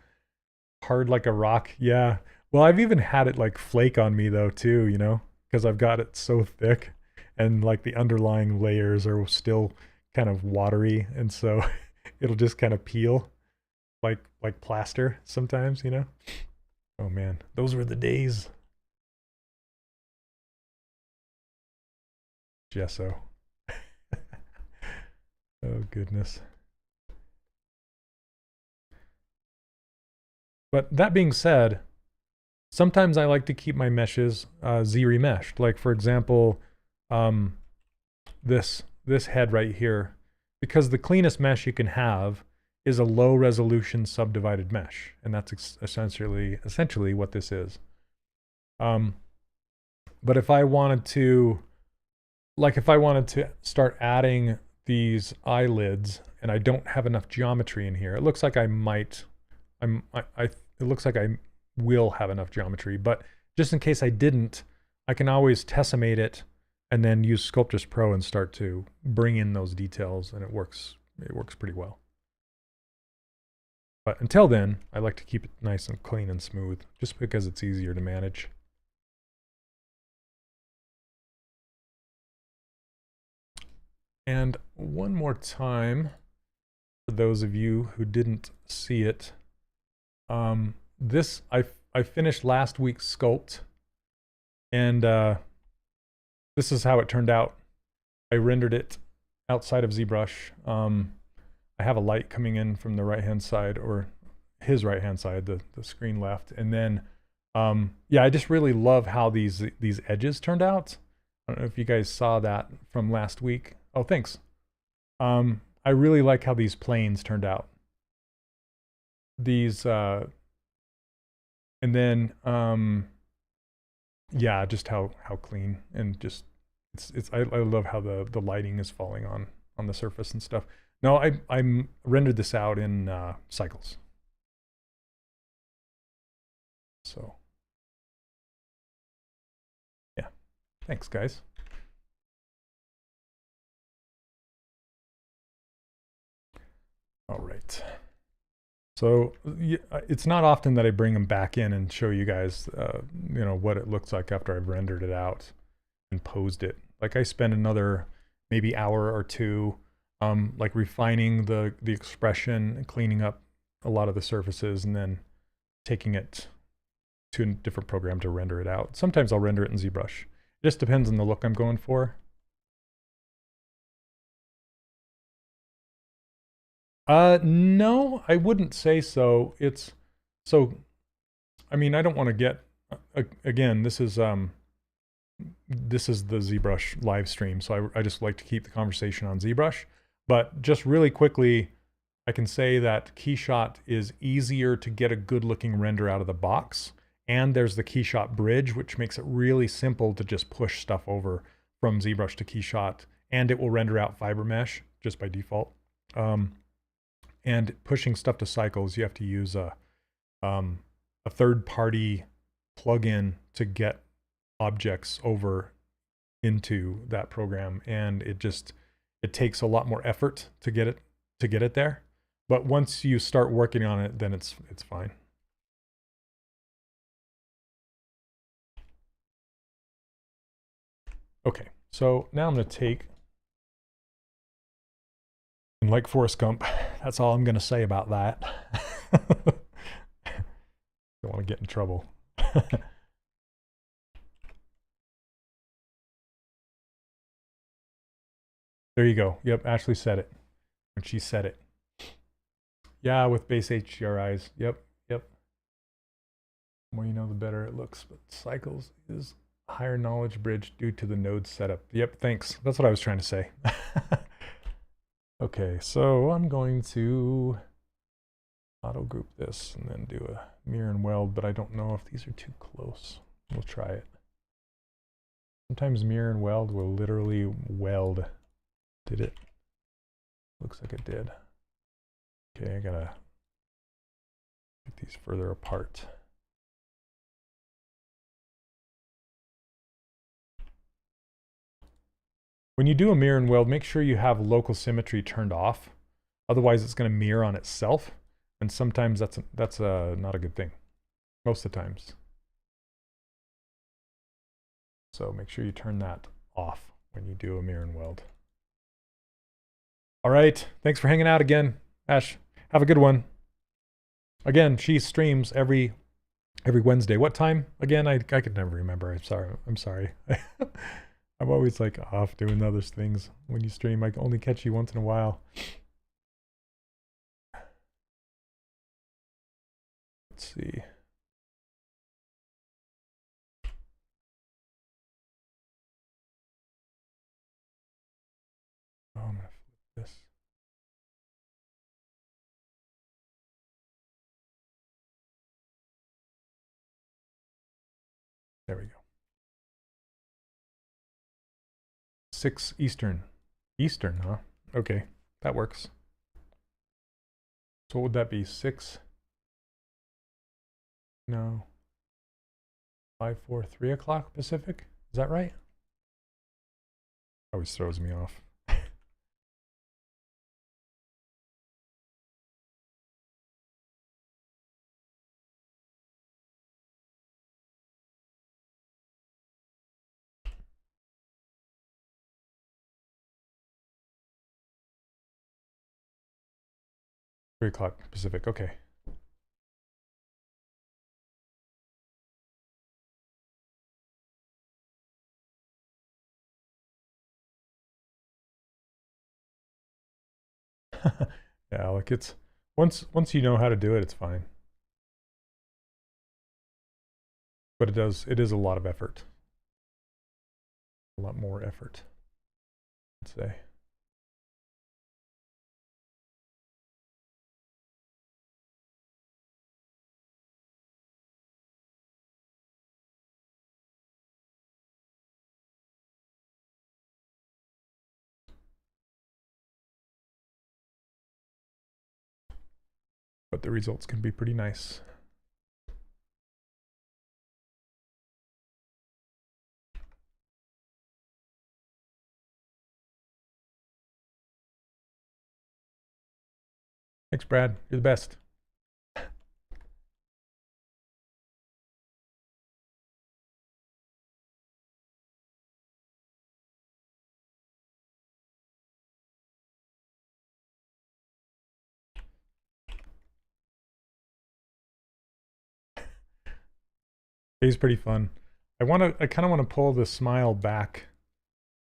hard like a rock. Yeah. Well, I've even had it like flake on me though too, you know, because I've got it so thick and like the underlying layers are still kind of watery, and so it'll just kind of peel like plaster sometimes, you know. Oh man, those were the days. Gesso. Oh goodness. But that being said, sometimes I like to keep my meshes Z-remeshed. Like for example, this head right here, because the cleanest mesh you can have is a low resolution subdivided mesh, and that's essentially what this is. But if I wanted to, start adding these eyelids, and I don't have enough geometry in here, it looks like it looks like I will have enough geometry, but just in case I didn't, I can always tessellate it and then use Sculptris Pro and start to bring in those details, and it works pretty well. But until then, I like to keep it nice and clean and smooth, just because it's easier to manage. And one more time, for those of you who didn't see it, this I finished last week's sculpt, and this is how it turned out. I rendered it outside of ZBrush. I have a light coming in from the right-hand side, or his right-hand side, the screen left, and then yeah, I just really love how these edges turned out. I don't know if you guys saw that from last week. Oh, thanks. I really like how these planes turned out. These and then yeah, just how clean, and just I love how the lighting is falling on the surface and stuff. No, I rendered this out in cycles. So yeah, thanks guys. All right. So it's not often that I bring them back in and show you guys, you know, what it looks like after I've rendered it out and posed it. Like I spend another maybe hour or two, like refining the expression and cleaning up a lot of the surfaces, and then taking it to a different program to render it out. Sometimes I'll render it in ZBrush. It just depends on the look I'm going for. No, I wouldn't say so. I mean, I don't want to get, again, this is the ZBrush live stream, so I just like to keep the conversation on ZBrush. But just really quickly, I can say that Keyshot is easier to get a good looking render out of the box. And there's the Keyshot bridge, which makes it really simple to just push stuff over from ZBrush to Keyshot, and it will render out fiber mesh just by default. And pushing stuff to cycles, you have to use a third-party plugin to get objects over into that program, and it takes a lot more effort to get it there. But once you start working on it, then it's fine. Okay, so now I'm going to take And like Forrest Gump, that's all I'm going to say about that. Don't want to get in trouble. There you go. Yep, Ashley said it when she said it. Yeah, with base HDRIs. Yep, yep. The more you know, the better it looks. But cycles is a higher knowledge bridge due to the node setup. Yep, thanks. That's what I was trying to say. Okay, so I'm going to auto group this and then do a mirror and weld, but I don't know if these are too close. We'll try it. Sometimes mirror and weld will literally weld. Did it? Looks like it did. Okay, I gotta get these further apart. When you do a mirror and weld, make sure you have local symmetry turned off. Otherwise, it's going to mirror on itself, and sometimes that's not a good thing. Most of the times. So make sure you turn that off when you do a mirror and weld. All right, thanks for hanging out again, Ash. Have a good one. Again, she streams every Wednesday. What time? Again, I could never remember. I'm sorry. I'm always like off doing other things when you stream. I can only catch you once in a while. Let's see. Oh, I'm gonna flip this. There we go. 6 Eastern. Eastern, huh? Okay, that works. So what would that be? 6? No. 5, 4, 3 o'clock Pacific? Is that right? Always throws me off. Three o'clock Pacific, okay. Yeah, like it's once you know how to do it, it's fine. But it is a lot of effort. A lot more effort, I'd say. But the results can be pretty nice. Thanks, Brad. You're the best. He's pretty fun. I kind of want to pull the smile back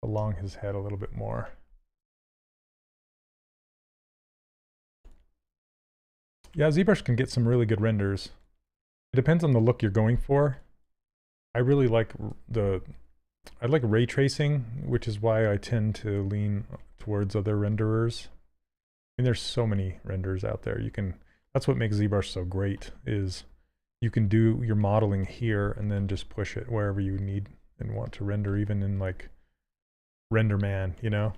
along his head a little bit more. Yeah, ZBrush can get some really good renders. It depends on the look you're going for. I really like I like ray tracing, which is why I tend to lean towards other renderers. I mean, there's so many renders out there. That's what makes ZBrush so great, is you can do your modeling here and then just push it wherever you need and want to render, even in like RenderMan, you know?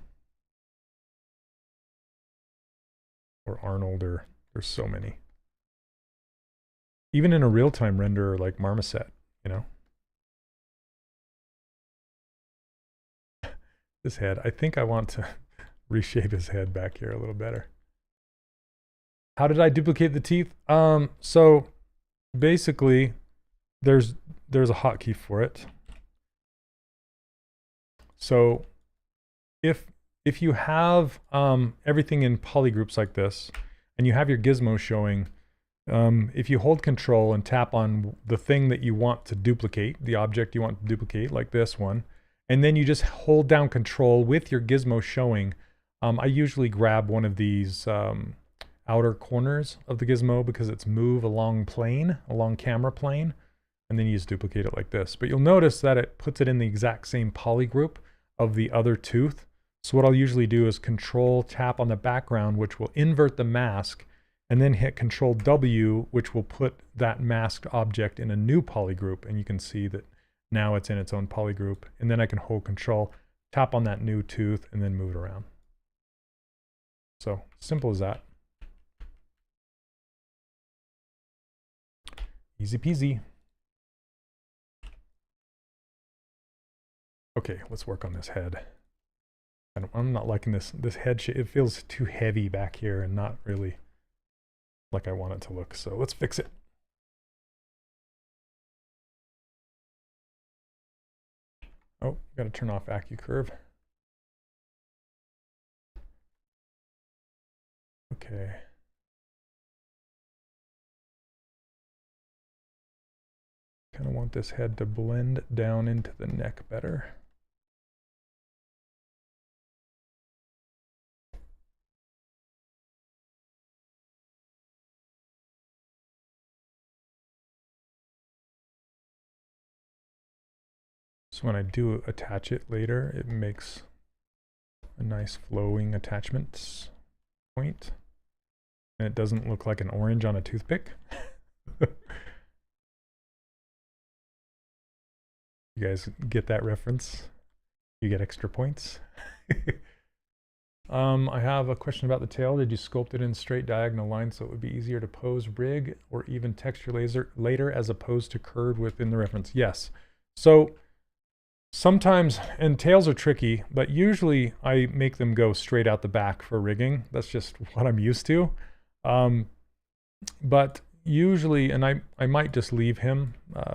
Or Arnold, or there's so many. Even in a real-time renderer like Marmoset, you know? This head, I think I want to reshape his head back here a little better. How did I duplicate the teeth? So basically there's a hotkey for it. So if if you have everything in polygroups like this, and you have your gizmo showing, if you hold Control and tap on the thing that you want to duplicate, the object you want to duplicate, like this one, and then you just hold down Control with your gizmo showing, I usually grab one of these outer corners of the gizmo because it's move along plane, along camera plane, and then you just duplicate it like this. But you'll notice that it puts it in the exact same polygroup of the other tooth. So what I'll usually do is Control tap on the background, which will invert the mask, and then hit Control W, which will put that masked object in a new polygroup. And you can see that now it's in its own polygroup. And then I can hold Control, tap on that new tooth, and then move it around. So simple as that. Easy peasy. Okay, let's work on this head. I'm not liking this head shape. It feels too heavy back here and not really like I want it to look. So let's fix it. Oh, got to turn off AccuCurve. Okay. Kind of want this head to blend down into the neck better. So when I do attach it later, it makes a nice flowing attachment point. And it doesn't look like an orange on a toothpick. You guys get that reference? You get extra points. I have a question about the tail. Did you sculpt it in straight diagonal lines so it would be easier to pose, rig, or even texture later as opposed to curved within the reference? Yes. So sometimes, and tails are tricky, but usually I make them go straight out the back for rigging. That's just what I'm used to. But usually, and I might just leave him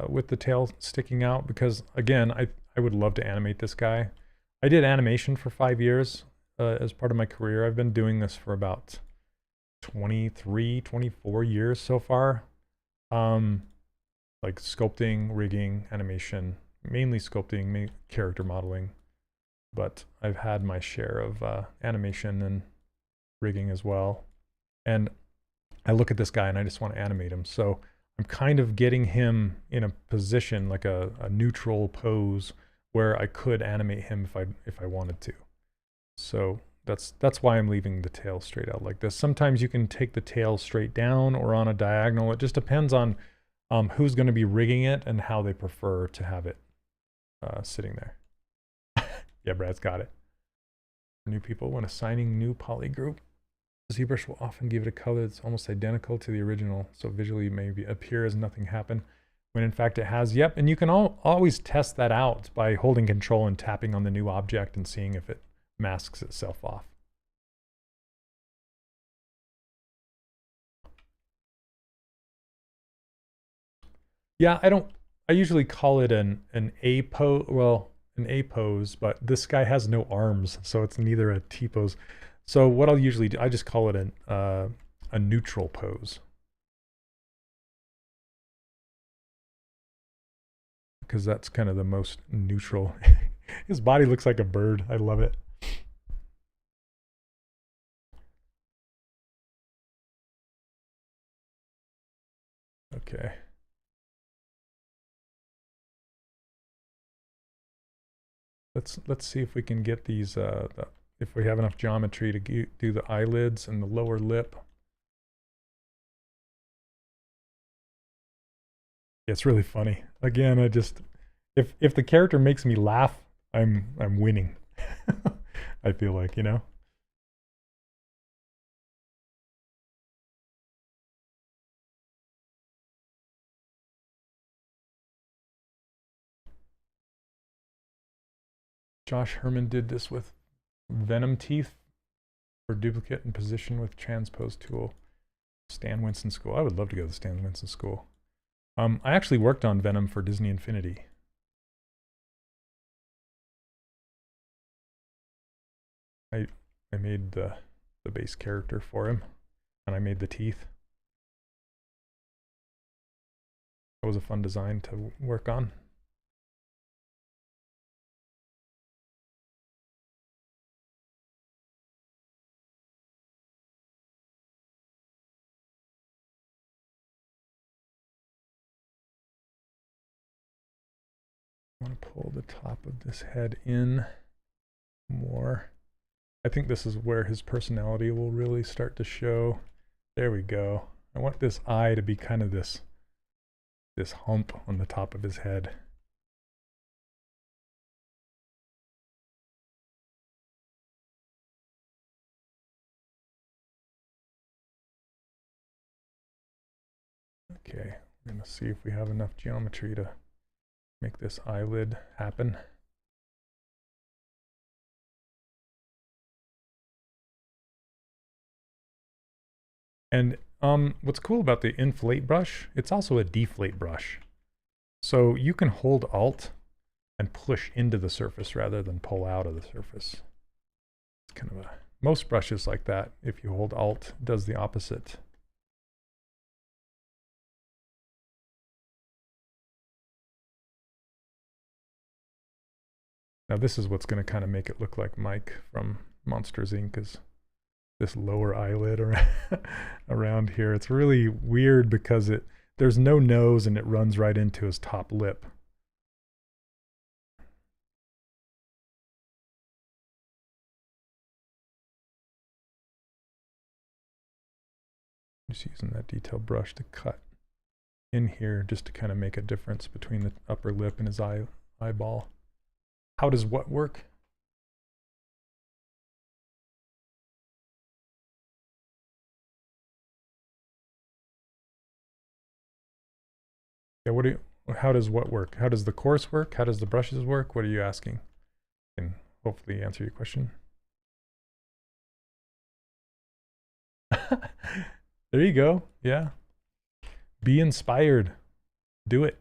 with the tail sticking out because, again, I would love to animate this guy. I did animation for 5 years as part of my career. I've been doing this for about 23, 24 years so far. Like sculpting, rigging, animation, mainly sculpting, character modeling. But I've had my share of animation and rigging as well. And I look at this guy and I just want to animate him. So I'm kind of getting him in a position, like a neutral pose, where I could animate him if I wanted to. So that's why I'm leaving the tail straight out like this. Sometimes you can take the tail straight down or on a diagonal. It just depends on who's going to be rigging it and how they prefer to have it sitting there. Yeah, Brad's got it. For new people, when assigning new poly group, ZBrush will often give it a color that's almost identical to the original, so visually maybe appear as nothing happened, when in fact it has. Yep, and you can always test that out by holding Control and tapping on the new object and seeing if it masks itself off. Yeah, I usually call it an A pose, well, an A pose, but this guy has no arms, so it's neither a T pose. So what I'll usually do, I just call it a neutral pose. Because that's kind of the most neutral. His body looks like a bird. I love it. Okay. Let's see if we can get these if we have enough geometry to do the eyelids and the lower lip. It's really funny. Again, if the character makes me laugh, I'm winning. I feel like, you know. Josh Herman did this with Venom teeth for duplicate and position with transpose tool. Stan Winston School. I would love to go to the Stan Winston School. I actually worked on Venom for Disney Infinity. made the base character for him, and I made the teeth. It was a fun design to work on. I want to pull the top of this head in more. I think this is where his personality will really start to show. There we go. I want this eye to be kind of this hump on the top of his head. Okay, we're going to see if we have enough geometry to make this eyelid happen. And what's cool about the inflate brush, it's also a deflate brush. So you can hold Alt and push into the surface rather than pull out of the surface. It's kind of most brushes like that, if you hold Alt, it does the opposite. Now this is what's going to kind of make it look like Mike from Monsters Inc. is this lower eyelid around here. It's really weird because there's no nose and it runs right into his top lip. Just using that detail brush to cut in here just to kind of make a difference between the upper lip and his eyeball. How does what work? Yeah, how does what work? How does the course work? How does the brushes work? What are you asking? I can hopefully answer your question. There you go. Yeah. Be inspired. Do it.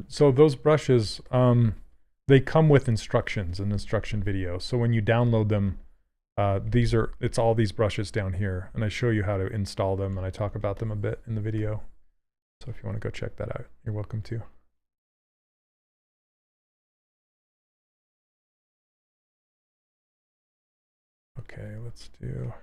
So those brushes, they come with instructions, an instruction video. So when you download them, it's all these brushes down here, and I show you how to install them, and I talk about them a bit in the video. So if you want to go check that out, you're welcome to. Okay, let's do.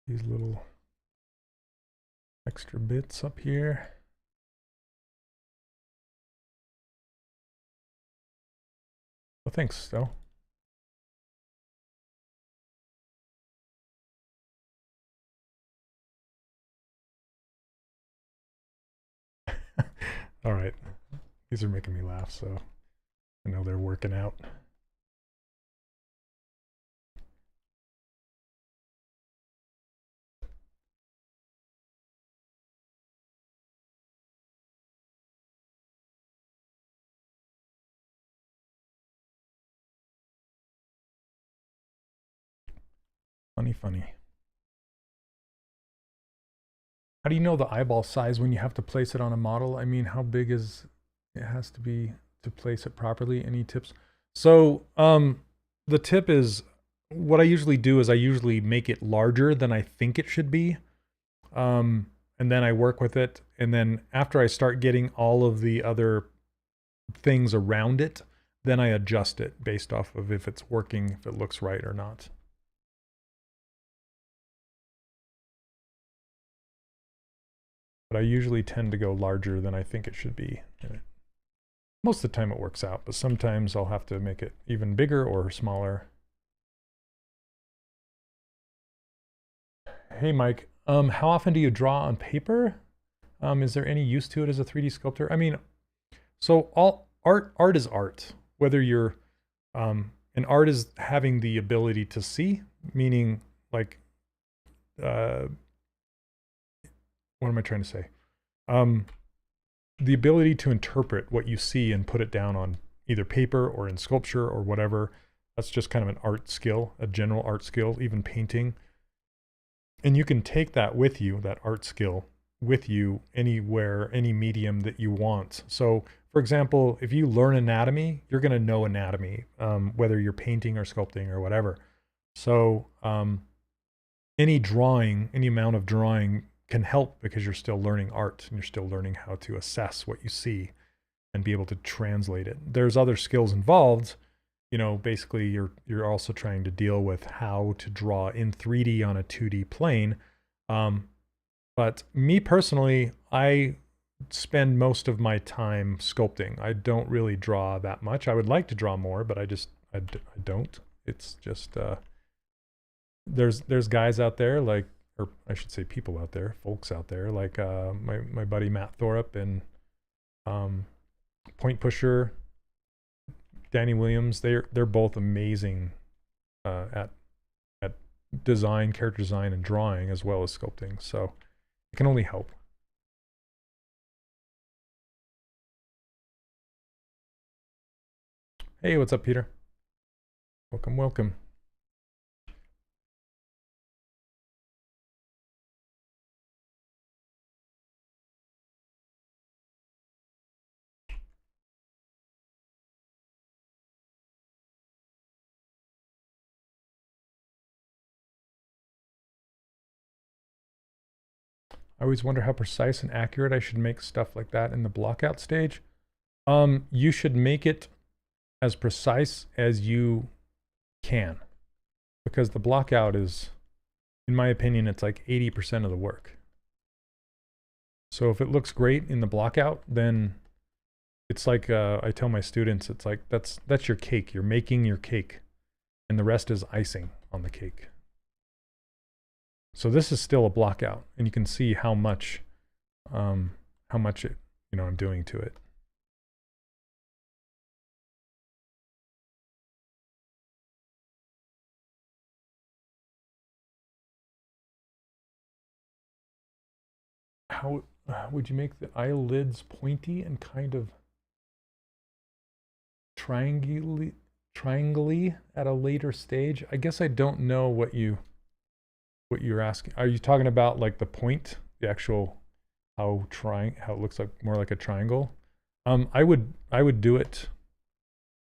These little extra bits up here. Well, thanks, though. All right. These are making me laugh, so I know they're working out. Funny. How do you know the eyeball size when you have to place it on a model? I mean, how big is it has to be to place it properly? Any tips? So the tip is, what I usually do is I usually make it larger than I think it should be. And then I work with it. And then after I start getting all of the other things around it, then I adjust it based off of if it's working, if it looks right or not. But I usually tend to go larger than I think it should be. Most of the time it works out, but sometimes I'll have to make it even bigger or smaller. Hey, Mike, how often do you draw on paper? Is there any use to it as a 3D sculptor? I mean, so art is art. Whether you're and art is having the ability to see, meaning like, what am I trying to say? The ability to interpret what you see and put it down on either paper or in sculpture or whatever. That's just kind of an art skill, a general art skill, even painting. And you can take that with you, that art skill, with you anywhere, any medium that you want. So, for example, if you learn anatomy, you're going to know anatomy, whether you're painting or sculpting or whatever. So any drawing, any amount of drawing can help because you're still learning art and you're still learning how to assess what you see and be able to translate it. There's other skills involved. You know, basically you're also trying to deal with how to draw in 3D on a 2D plane. But me personally, I spend most of my time sculpting. I don't really draw that much. I would like to draw more, but I don't. It's just, there's guys out there like, or I should say people out there, folks out there, like my buddy Matt Thorup and Point Pusher, Danny Williams. They're both amazing at design, character design, and drawing as well as sculpting. So it can only help. Hey, what's up, Peter? Welcome, welcome. I always wonder how precise and accurate I should make stuff like that in the blockout stage. You should make it as precise as you can, because the blockout is, in my opinion, it's like 80% of the work. So if it looks great in the blockout, then it's like, I tell my students, it's like, that's your cake. You're making your cake, and the rest is icing on the cake. So this is still a blockout, and you can see how much it, I'm doing to it. How would you make the eyelids pointy and kind of triangly at a later stage? I guess I don't know what you're asking. Are you talking about like the point, the actual how it looks like more like a triangle? I would do it.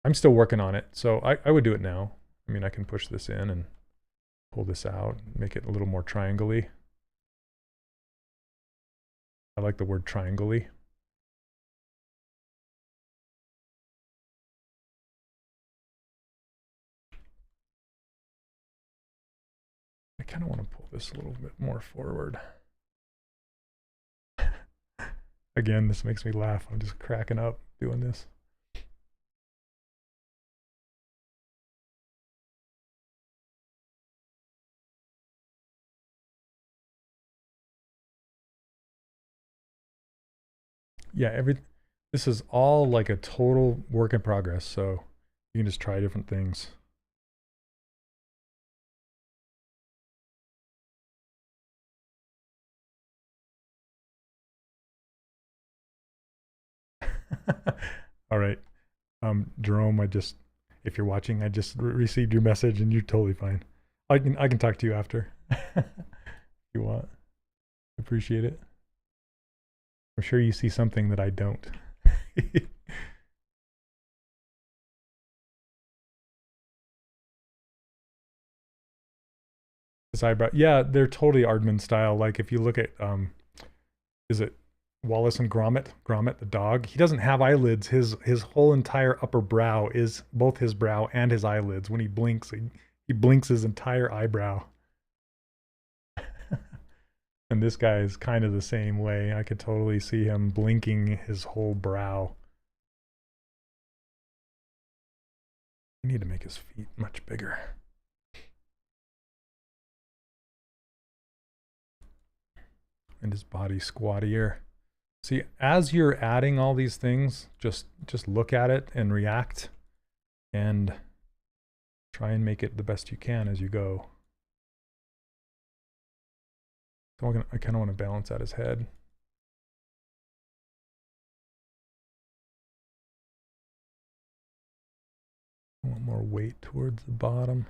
I'm still working on it, so I would do it now. I mean, I can push this in and pull this out, make it a little more triangle-y. I like the word triangle-y. I kind of want to pull this a little bit more forward. Again, this makes me laugh. I'm just cracking up doing this. Yeah, this is all like a total work in progress, so you can just try different things. All right. Jerome, if you're watching, I just received your message and you're totally fine. I can talk to you after if you want. Appreciate it. I'm sure you see something that I don't. His eyebrow. Yeah, they're totally Aardman style. Like if you look at, is it Wallace and Gromit the dog? He doesn't have eyelids. His whole entire upper brow is both his brow and his eyelids. When he blinks, he blinks his entire eyebrow. And this guy is kind of the same way. I could totally see him blinking his whole brow. I need to make his feet much bigger. And his body squattier. See, as you're adding all these things, just look at it and react. And Try and make it the best you can as you go. So I kind of want to balance out his head. I want more weight towards the bottom.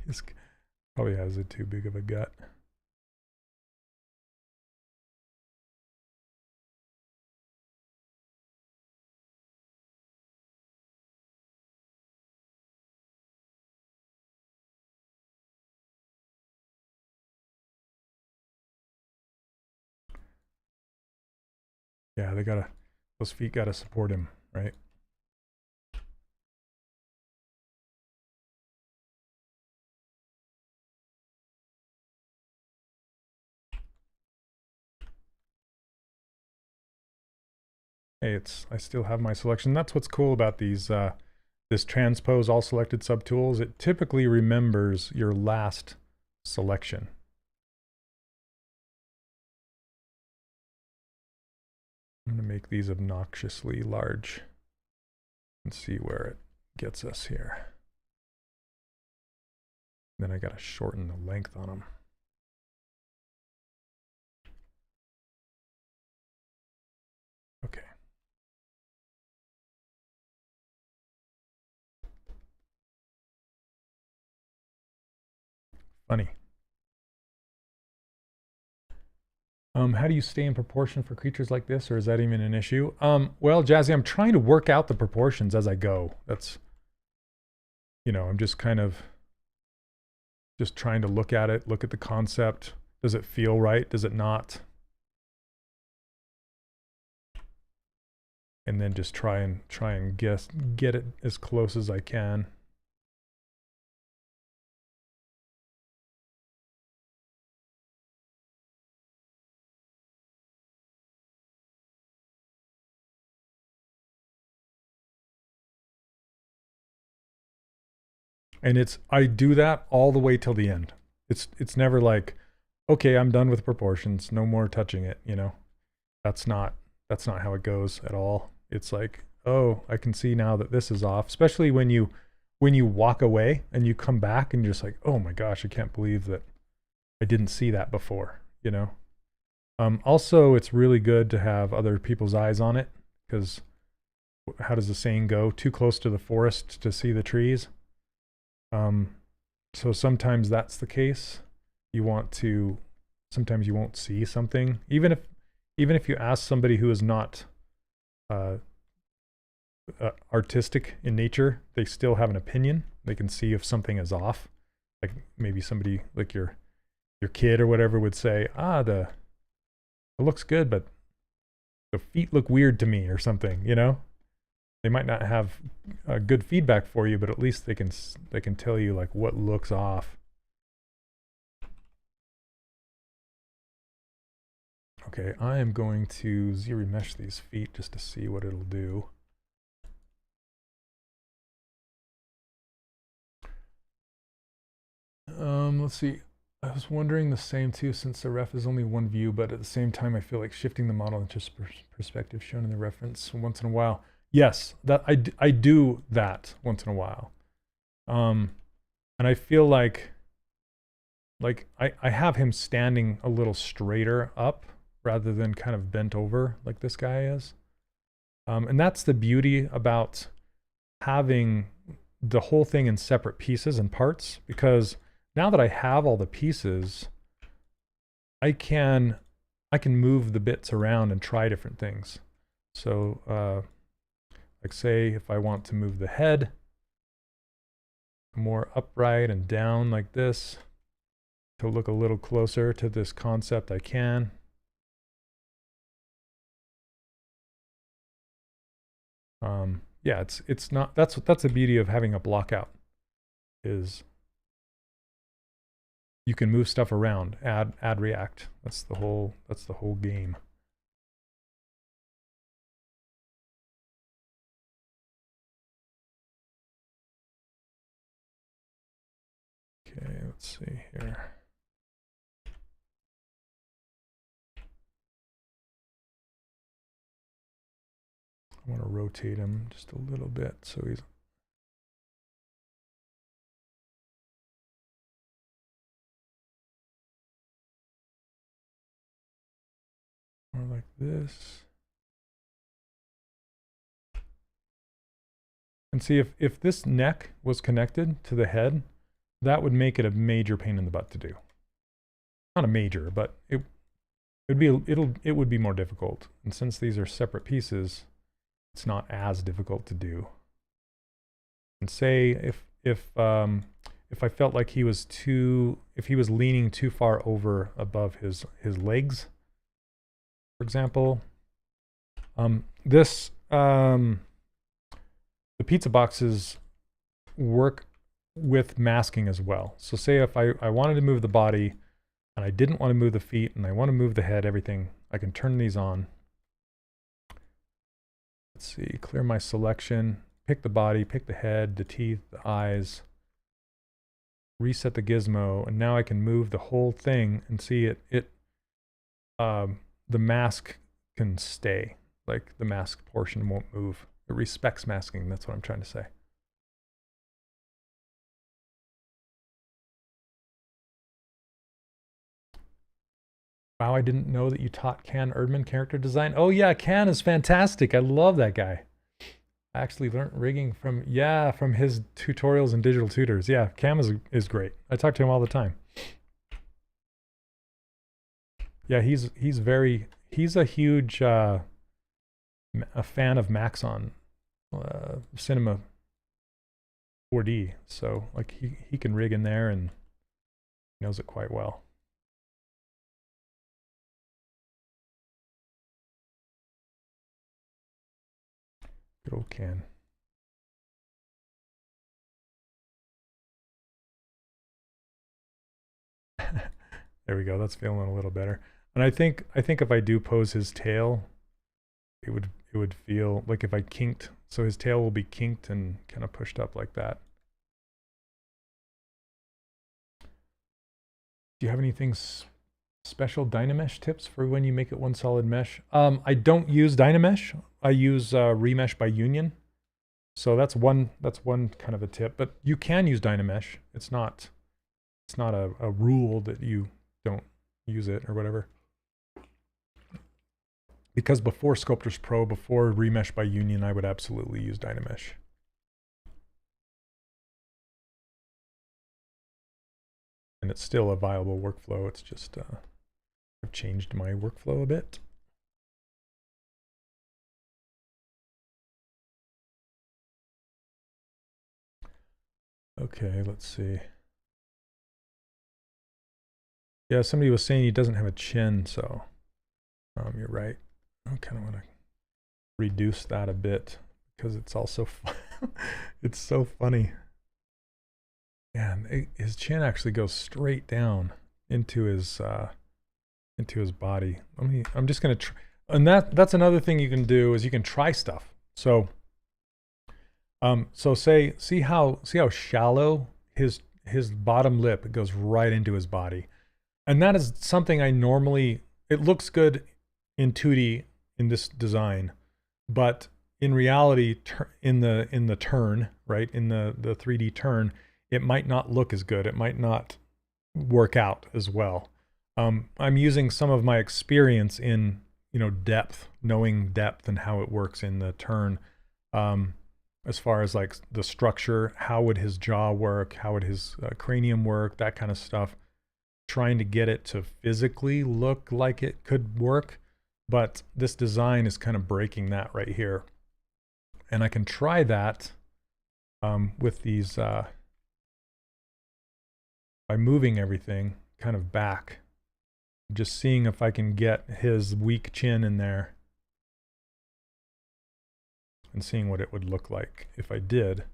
He probably has too big of a gut. Yeah, those feet gotta support him, right? Hey, I still have my selection. That's what's cool about these, this transpose all selected subtools. It typically remembers your last selection. I'm gonna make these obnoxiously large and see where it gets us here. Then I gotta shorten the length on them. Okay. Funny. How do you stay in proportion for creatures like this, or is that even an issue? Well, Jazzy, I'm trying to work out the proportions as I go. That's, you know, I'm just kind of just trying to look at it, look at the concept. Does it feel right? Does it not? And then just try and get it as close as I can. And I do that all the way till the end. It's never like, okay, I'm done with proportions, no more touching it, you know. That's not how it goes at all. It's like, oh, I can see now that this is off, especially when you walk away and you come back and you're just like, oh my gosh, I can't believe that I didn't see that before, you know. Also, it's really good to have other people's eyes on it, because how does the saying go? Too close to the forest to see the trees. So sometimes that's the case. Sometimes you won't see something, even if you ask somebody who is not artistic in nature, they still have an opinion. They can see if something is off. Like maybe somebody like your kid or whatever would say, it looks good, but the feet look weird to me or something, you know? They might not have good feedback for you, but at least they can tell you like what looks off. Okay, I am going to ZBrush these feet just to see what it'll do. Let's see. I was wondering the same too, since the ref is only one view, but at the same time, I feel like shifting the model into perspective shown in the reference once in a while. Yes, that I do that once in a while. And I feel like I have him standing a little straighter up rather than kind of bent over like this guy is. And that's the beauty about having the whole thing in separate pieces and parts, because now that I have all the pieces, I can move the bits around and try different things. So like say if I want to move the head more upright and down like this to look a little closer to this concept, I can. Yeah, it's not, that's the beauty of having a block out, is you can move stuff around, add react. That's the whole game. Let's see here. I want to rotate him just a little bit so he's more like this. And see, if this neck was connected to the head, that would make it a major pain in the butt to do. Not a major, but it would be more difficult. And since these are separate pieces, it's not as difficult to do. And say if I felt like he was leaning too far over above his legs, for example, the pizza boxes work with masking as well. So say if I wanted to move the body and I didn't want to move the feet and I want to move the head, everything, I can turn these on. Let's see, clear my selection, pick the body, pick the head, the teeth, the eyes, reset the gizmo, and now I can move the whole thing and see the mask can stay. Like the mask portion won't move. It respects masking, that's what I'm trying to say. Wow, I didn't know that you taught Can Erdman character design. Oh yeah, Can is fantastic. I love that guy. I actually learned rigging from his tutorials and digital tutors. Yeah, Cam is great. I talk to him all the time. Yeah, he's a huge a fan of Maxon Cinema 4D. So like he can rig in there and knows it quite well. Good old Can. There we go. That's feeling a little better. And I think if I do pose his tail, it would feel like if I kinked, so his tail will be kinked and kind of pushed up like that. Do you have anything special Dynamesh tips for when you make it one solid mesh? I don't use Dynamesh. I use Remesh by Union. So that's one kind of a tip, but you can use Dynamesh. It's not a rule that you don't use it or whatever. Because before Sculptors Pro, before Remesh by Union, I would absolutely use Dynamesh. And it's still a viable workflow. It's just I've changed my workflow a bit. Okay, let's see. Yeah, somebody was saying he doesn't have a chin, so you're right. I kind of want to reduce that a bit because it's also it's so funny. Yeah, his chin actually goes straight down into his body. I'm just gonna try, and that's another thing you can do is you can try stuff. So see how shallow his bottom lip goes right into his body, and that is something it looks good in 2D in this design, but in reality, in the turn, right, in the 3D turn, it might not look as good. It might not work out as well. I'm using some of my experience in depth, knowing depth and how it works in the turn. As far as like the structure, how would his jaw work? How would his cranium work? That kind of stuff. Trying to get it to physically look like it could work. But this design is kind of breaking that right here. And I can try that with these, by moving everything kind of back. Just seeing if I can get his weak chin in there. And seeing what it would look like if I did.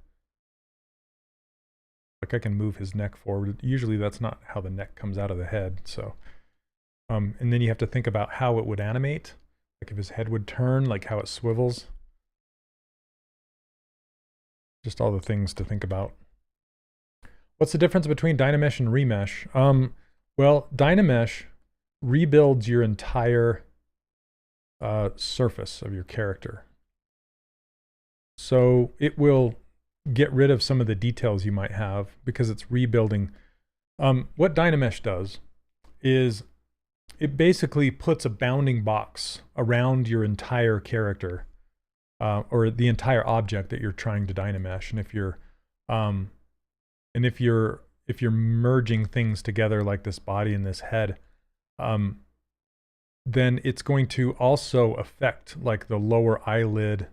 Like I can move his neck forward. Usually that's not how the neck comes out of the head. So, and then you have to think about how it would animate. Like if his head would turn, like how it swivels. Just all the things to think about. What's the difference between Dynamesh and Remesh? Well, Dynamesh rebuilds your entire surface of your character. So it will get rid of some of the details you might have because it's rebuilding. What Dynamesh does is it basically puts a bounding box around your entire character or the entire object that you're trying to Dynamesh. And if you're merging things together like this body and this head, then it's going to also affect like the lower eyelid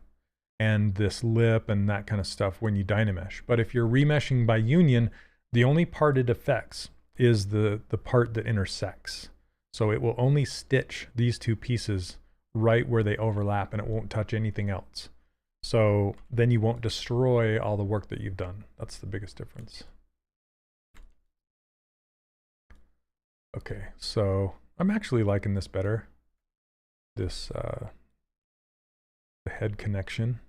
and this lip and that kind of stuff when you Dynamesh. But if you're remeshing by union, the only part it affects is the part that intersects. So it will only stitch these two pieces right where they overlap and it won't touch anything else. So then you won't destroy all the work that you've done. That's the biggest difference. Okay, so I'm actually liking this better. This the head connection.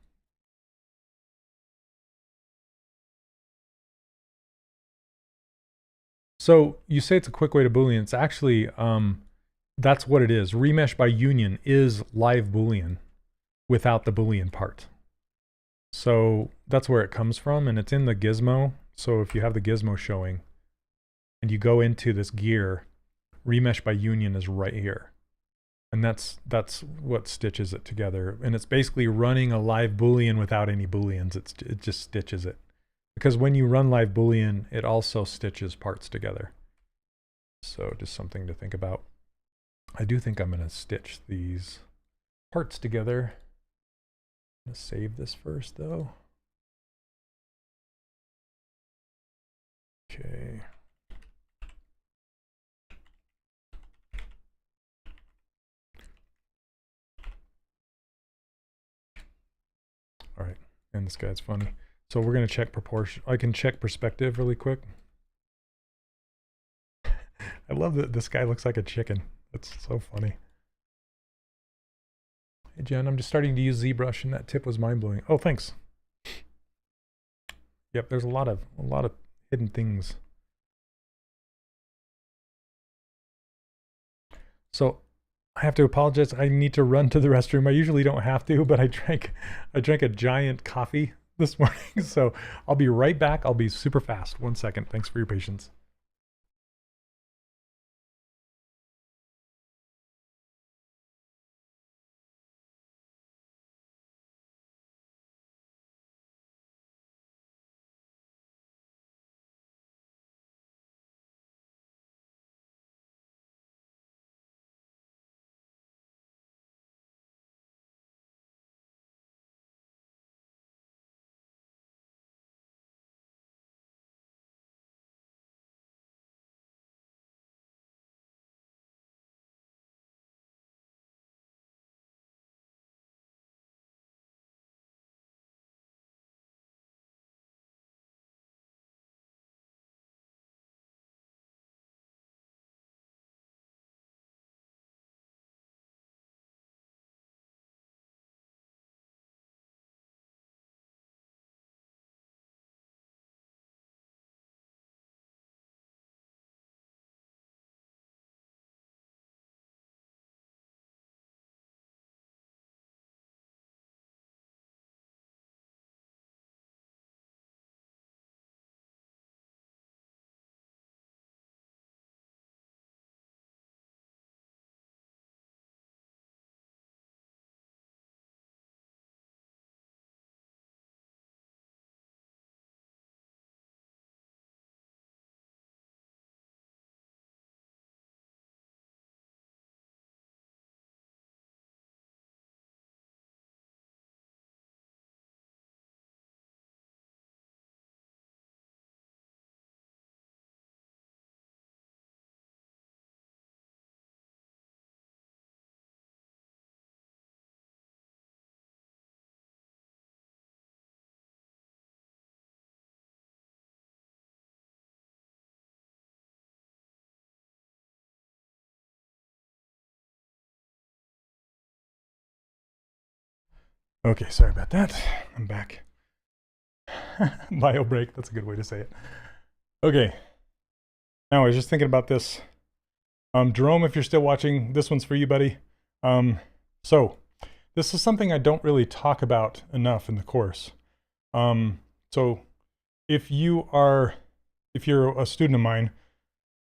So you say it's a quick way to Boolean. It's actually, that's what it is. Remesh by union is live Boolean without the Boolean part. So that's where it comes from, and it's in the gizmo. So if you have the gizmo showing and you go into this gear, remesh by union is right here. And that's what stitches it together. And it's basically running a live Boolean without any Booleans. It just stitches it. Because when you run live Boolean, it also stitches parts together. So just something to think about. I do think I'm going to stitch these parts together. I'm going to save this first, though. Okay. All right, and this guy's funny. So we're going to check proportion. I can check perspective really quick. I love that this guy looks like a chicken. That's so funny. Hey Jen, I'm just starting to use ZBrush and that tip was mind-blowing. Oh, thanks. Yep, there's a lot of hidden things. So I have to apologize. I need to run to the restroom. I usually don't have to, but I drank a giant coffee this morning. So I'll be right back. I'll be super fast. 1 second. Thanks for your patience. Okay, sorry about that. I'm back. Bio break, that's a good way to say it. Okay. Now I was just thinking about this. Jerome, if you're still watching, this one's for you, buddy. So this is something I don't really talk about enough in the course. So if you're a student of mine,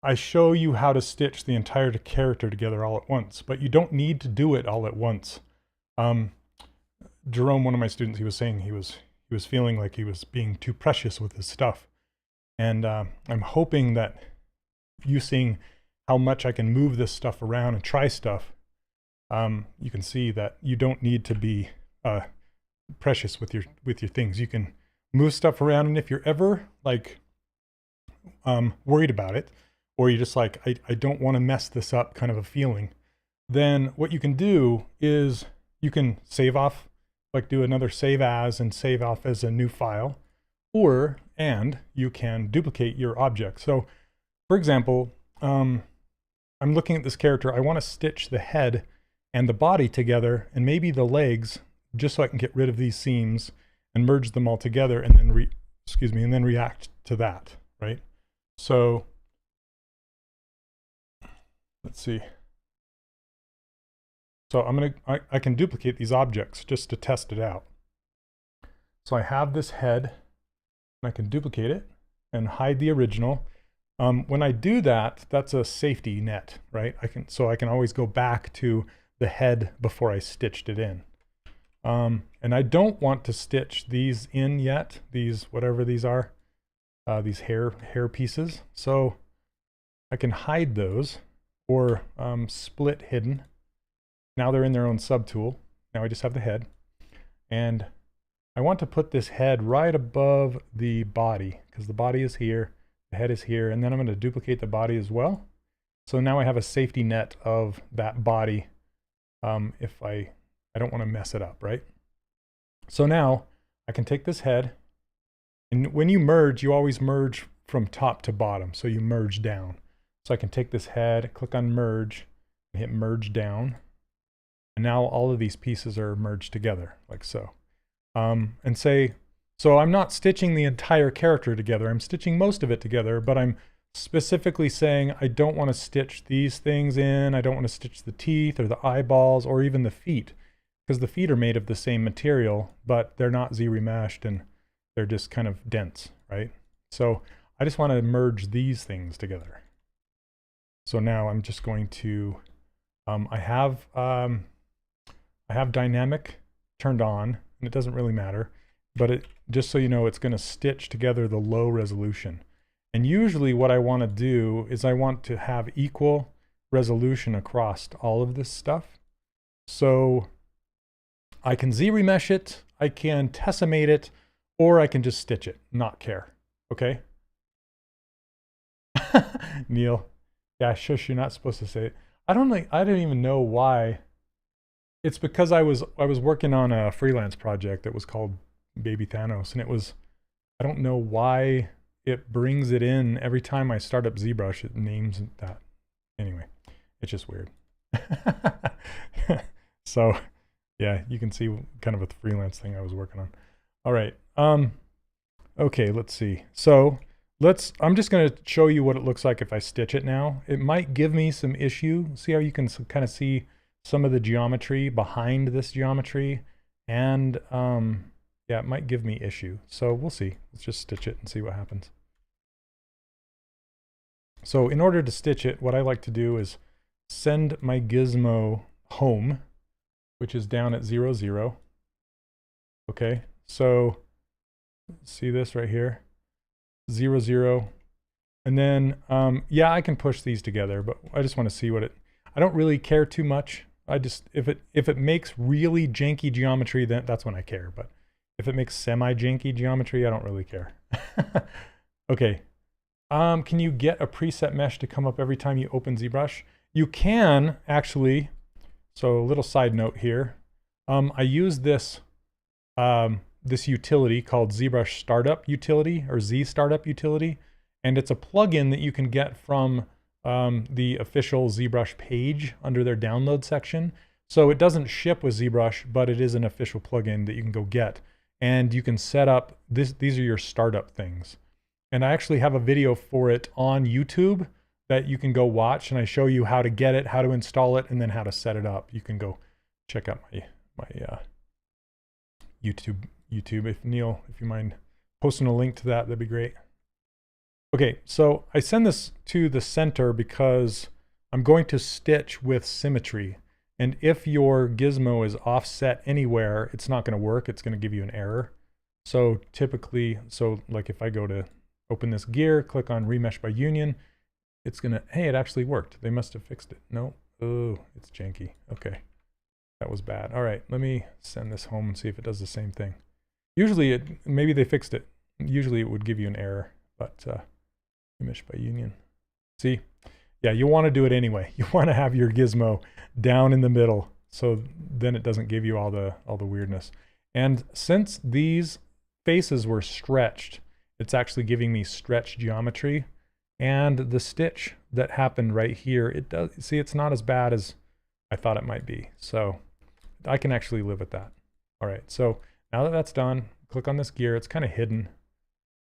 I show you how to stitch the entire character together all at once, but you don't need to do it all at once. Jerome, one of my students, he was saying he was feeling like he was being too precious with his stuff. And I'm hoping that you seeing how much I can move this stuff around and try stuff, you can see that you don't need to be precious with your things. You can move stuff around, and if you're ever like worried about it, or you're just like, I don't want to mess this up kind of a feeling, then what you can do is you can save off, like do another save as and save off as a new file, and you can duplicate your object. So for example, I'm looking at this character. I want to stitch the head and the body together, and maybe the legs, just so I can get rid of these seams and merge them all together, and then react to that, right? So let's see. So I can duplicate these objects just to test it out. So I have this head, and I can duplicate it and hide the original. When I do that, that's a safety net, right? So I can always go back to the head before I stitched it in. And I don't want to stitch these in yet, these, whatever these are, these hair pieces. So I can hide those, or split hidden. Now they're in their own subtool. Now I just have the head. And I want to put this head right above the body, because the body is here, the head is here, and then I'm going to duplicate the body as well. So now I have a safety net of that body if I don't want to mess it up, right? So now I can take this head, and when you merge, you always merge from top to bottom, so you merge down. So I can take this head, click on merge, and hit merge down, and now all of these pieces are merged together, like so. And say, so I'm not stitching the entire character together, I'm stitching most of it together, but I'm specifically saying I don't want to stitch these things in, I don't want to stitch the teeth or the eyeballs or even the feet, because the feet are made of the same material, but they're not Z-remeshed and they're just kind of dense, right? So I just want to merge these things together. So now I'm just going to, I have dynamic turned on, and it doesn't really matter, but just so you know, it's going to stitch together the low resolution. And usually what I want to do is I want to have equal resolution across all of this stuff. So I can Z-remesh it, I can Tessimate it, or I can just stitch it, not care, okay? Neil, yeah, shush, you're not supposed to say it. I don't even know why. It's because I was working on a freelance project that was called Baby Thanos, and I don't know why it brings it in every time I start up ZBrush, it names that. Anyway, it's just weird. So yeah, you can see kind of a freelance thing I was working on. All right. Okay, let's see. So I'm just going to show you what it looks like if I stitch it now. It might give me some issue. See how you can kind of see some of the geometry behind this geometry, and yeah, it might give me issue. So we'll see. Let's just stitch it and see what happens. So in order to stitch it, what I like to do is send my gizmo home, which is down at 0, 0. Okay, so see this right here, 0, 0. And then, yeah, I can push these together, but I just want to see I don't really care too much. If it makes really janky geometry, then that's when I care. But if it makes semi-janky geometry, I don't really care. Okay. Can you get a preset mesh to come up every time you open ZBrush? You can actually. So a little side note here. I use this utility called ZBrush Startup Utility, or Z Startup Utility, and it's a plugin that you can get from the official ZBrush page under their download section. So it doesn't ship with ZBrush, but it is an official plugin that you can go get, and you can set up these are your startup things. And I actually have a video for it on YouTube that you can go watch, and I show you how to get it, how to install it, and then how to set it up. You can go check out my YouTube. If Neil, if you mind posting a link to that, that'd be great. Okay, so I send this to the center because I'm going to stitch with symmetry. And if your gizmo is offset anywhere, it's not going to work. It's going to give you an error. So typically, like if I go to open this gear, click on remesh by union, it's going to, hey, it actually worked. They must have fixed it. No, oh, it's janky. Okay, that was bad. All right, let me send this home and see if it does the same thing. Usually, maybe they fixed it. Usually it would give you an error, but remesh by union. See? Yeah, you want to do it anyway. You want to have your gizmo down in the middle, so then it doesn't give you all the weirdness. And since these faces were stretched, it's actually giving me stretch geometry. And the stitch that happened right here, it does, see, it's not as bad as I thought it might be. So I can actually live with that. All right, so now that that's done, click on this gear. It's kind of hidden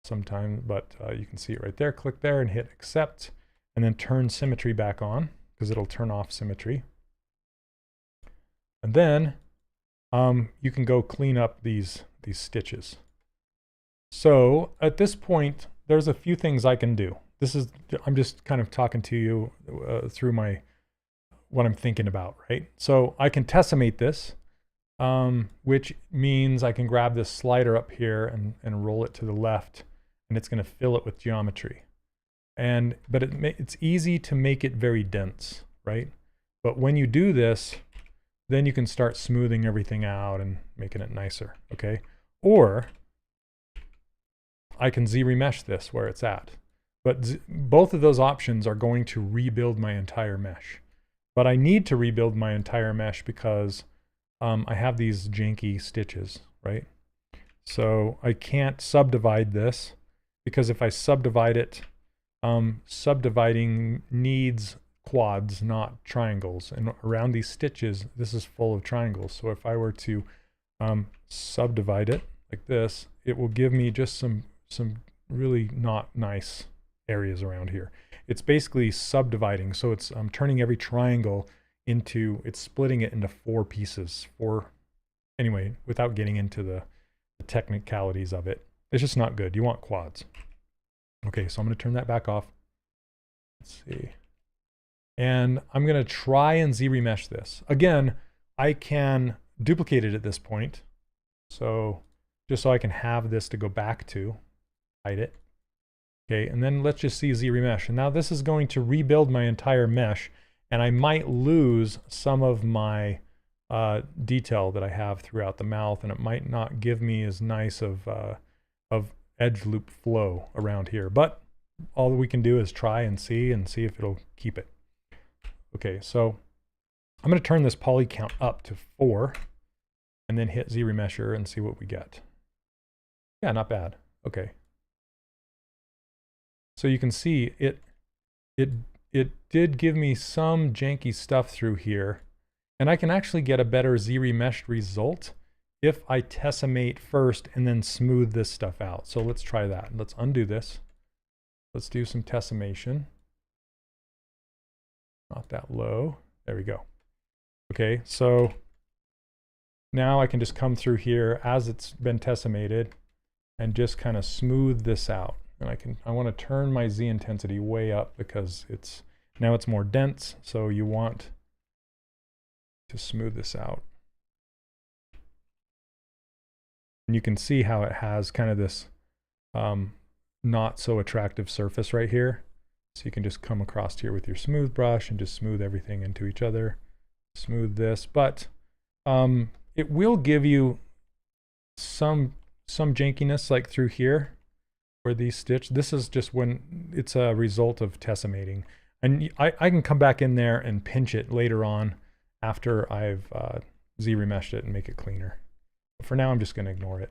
sometimes, but you can see it right there. Click there and hit accept, and then turn symmetry back on, because it'll turn off symmetry. And then you can go clean up these stitches. So at this point, there's a few things I can do. I'm just kind of talking to you through what I'm thinking about, right? So I can tessimate this, which means I can grab this slider up here and roll it to the left, and it's going to fill it with geometry. But it's easy to make it very dense, right? But when you do this, then you can start smoothing everything out and making it nicer, okay? Or I can Z-remesh this where it's at. But both of those options are going to rebuild my entire mesh. But I need to rebuild my entire mesh because I have these janky stitches, right? So I can't subdivide this, because if I subdivide it, subdividing needs quads, not triangles. And around these stitches, this is full of triangles. So if I were to subdivide it like this, it will give me just some really not nice areas around here. It's basically subdividing. So it's turning every triangle into, it's splitting it into 4 pieces. Anyway, without getting into the technicalities of it. It's just not good. You want quads. Okay, so I'm going to turn that back off. Let's see. And I'm going to try and Z-remesh this. Again, I can duplicate it at this point. So just so I can have this to go back to, hide it. Okay, and then let's just see Z-remesh. And now this is going to rebuild my entire mesh, and I might lose some of my detail that I have throughout the mouth, and it might not give me as nice of edge loop flow around here. But all we can do is try and see if it'll keep it. Okay, so I'm going to turn this poly count up to 4 and then hit Z-remesher and see what we get. Yeah, not bad. Okay. So you can see it did give me some janky stuff through here, and I can actually get a better Z-remeshed result if I tessimate first and then smooth this stuff out. So let's try that. Let's undo this. Let's do some tessimation. Not that low. There we go. Okay, so now I can just come through here as it's been tessimated and just kind of smooth this out. And I want to turn my Z intensity way up because now it's more dense, so you want to smooth this out. And you can see how it has kind of this not so attractive surface right here. So you can just come across here with your smooth brush and just smooth everything into each other. Smooth this, but it will give you some jankiness like through here where these stitch. This is just when it's a result of tessimating. And I can come back in there and pinch it later on after I've Z-remeshed it and make it cleaner. But for now, I'm just going to ignore it.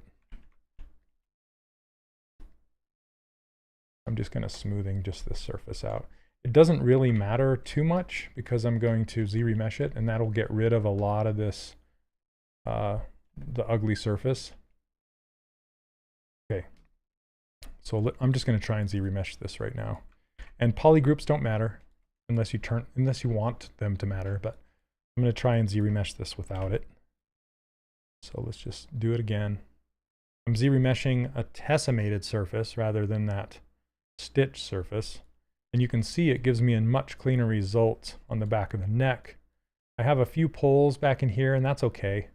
I'm just kind of smoothing just this surface out. It doesn't really matter too much because I'm going to Z-remesh it, and that'll get rid of a lot of this, the ugly surface. Okay, So I'm just going to try and ZRemesh this right now. And polygroups don't matter unless you want them to matter, but I'm going to try and ZRemesh this without it. So let's just do it again. I'm ZRemeshing a tessemated surface rather than that stitch surface. And you can see it gives me a much cleaner result on the back of the neck. I have a few poles back in here, and that's okay.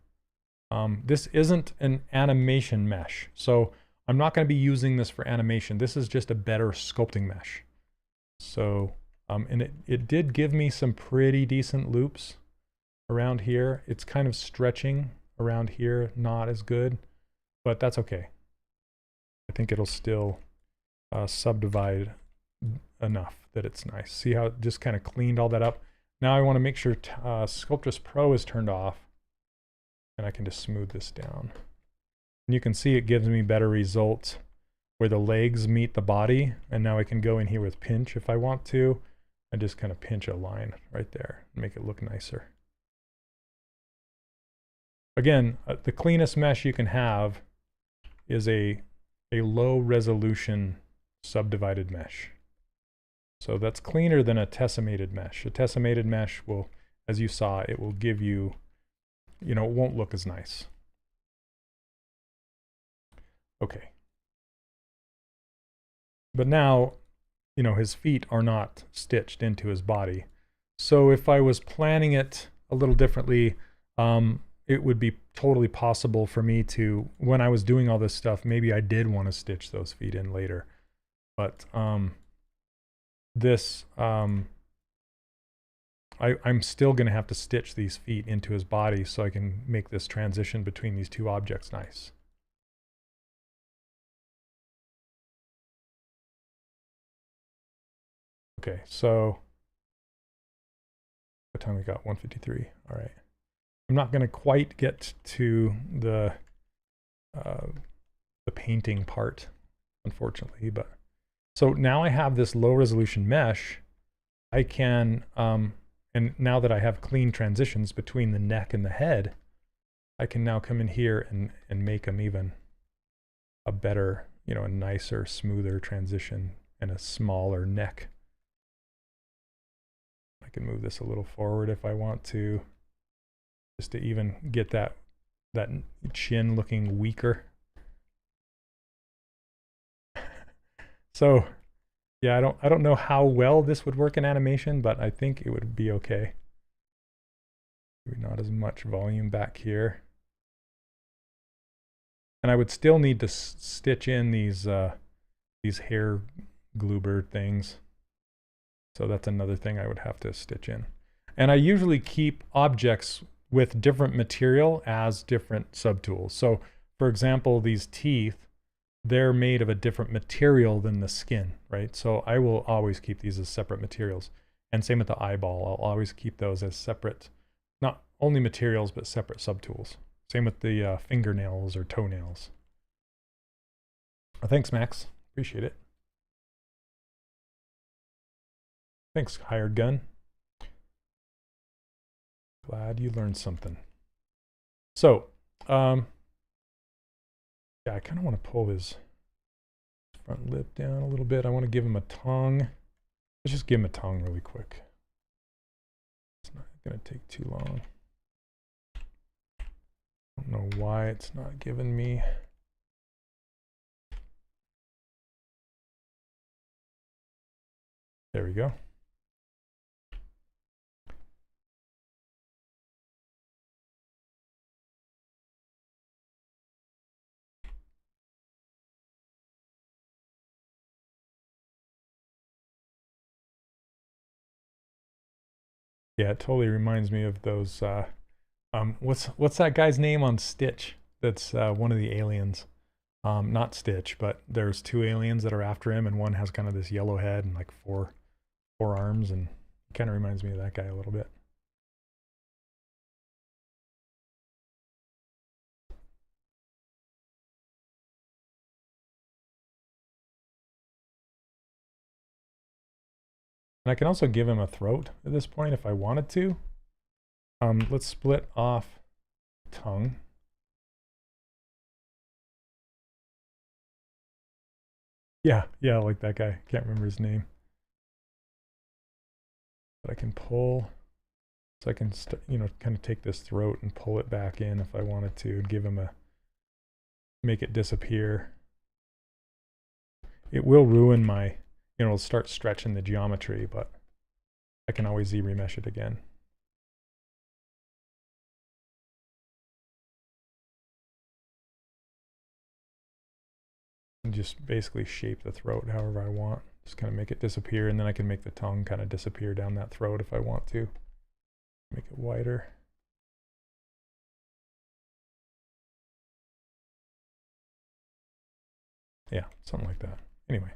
This isn't an animation mesh, so I'm not going to be using this for animation. This is just a better sculpting mesh. So, and it did give me some pretty decent loops around here. It's kind of stretching around here, not as good, but that's okay. I think it'll still subdivide enough that it's nice. See how it just kind of cleaned all that up? Now I want to make sure Sculptress Pro is turned off, and I can just smooth this down. And you can see it gives me better results where the legs meet the body, and now I can go in here with pinch if I want to, and just kind of pinch a line right there and make it look nicer. Again, the cleanest mesh you can have is a low resolution subdivided mesh. So that's cleaner than a tessemated mesh. A tessemated mesh will, as you saw, it will give you, it won't look as nice. Okay. But now, his feet are not stitched into his body. So if I was planning it a little differently, it would be totally possible for me to, when I was doing all this stuff, maybe I did want to stitch those feet in later. But I'm still going to have to stitch these feet into his body so I can make this transition between these two objects nice. Okay, so what time we got? 1:53. All right. I'm not going to quite get to the painting part, unfortunately, but so now I have this low resolution mesh. I can, and now that I have clean transitions between the neck and the head, I can now come in here and make them even a better, a nicer, smoother transition and a smaller neck. I can move this a little forward if I want to, just to even get that chin looking weaker. So yeah, I don't know how well this would work in animation, but I think it would be okay. Maybe not as much volume back here. And I would still need to stitch in these hair gloober things. So that's another thing I would have to stitch in. And I usually keep objects with different material as different subtools. So for example, these teeth, they're made of a different material than the skin, right? So I will always keep these as separate materials. And same with the eyeball, I'll always keep those as separate, not only materials, but separate subtools. Same with the fingernails or toenails. Thanks, Max. Appreciate it. Thanks, Hired Gun. Glad you learned something. So, yeah, I kind of want to pull his front lip down a little bit. I want to give him a tongue. Let's just give him a tongue really quick. It's not going to take too long. I don't know why it's not giving me. There we go. Yeah, it totally reminds me of those, what's that guy's name on Stitch? That's one of the aliens. Not Stitch, but there's two aliens that are after him, and one has kind of this yellow head and like four arms, and it kind of reminds me of that guy a little bit. And I can also give him a throat at this point if I wanted to. Let's split off tongue. Yeah, like that guy. Can't remember his name. But I can pull, so I can, kind of take this throat and pull it back in if I wanted to, and give him make it disappear. It will ruin my, it'll start stretching the geometry, but I can always Z-remesh it again. And just basically shape the throat however I want. Just kind of make it disappear, and then I can make the tongue kind of disappear down that throat if I want to. Make it wider. Yeah, something like that. Anyway.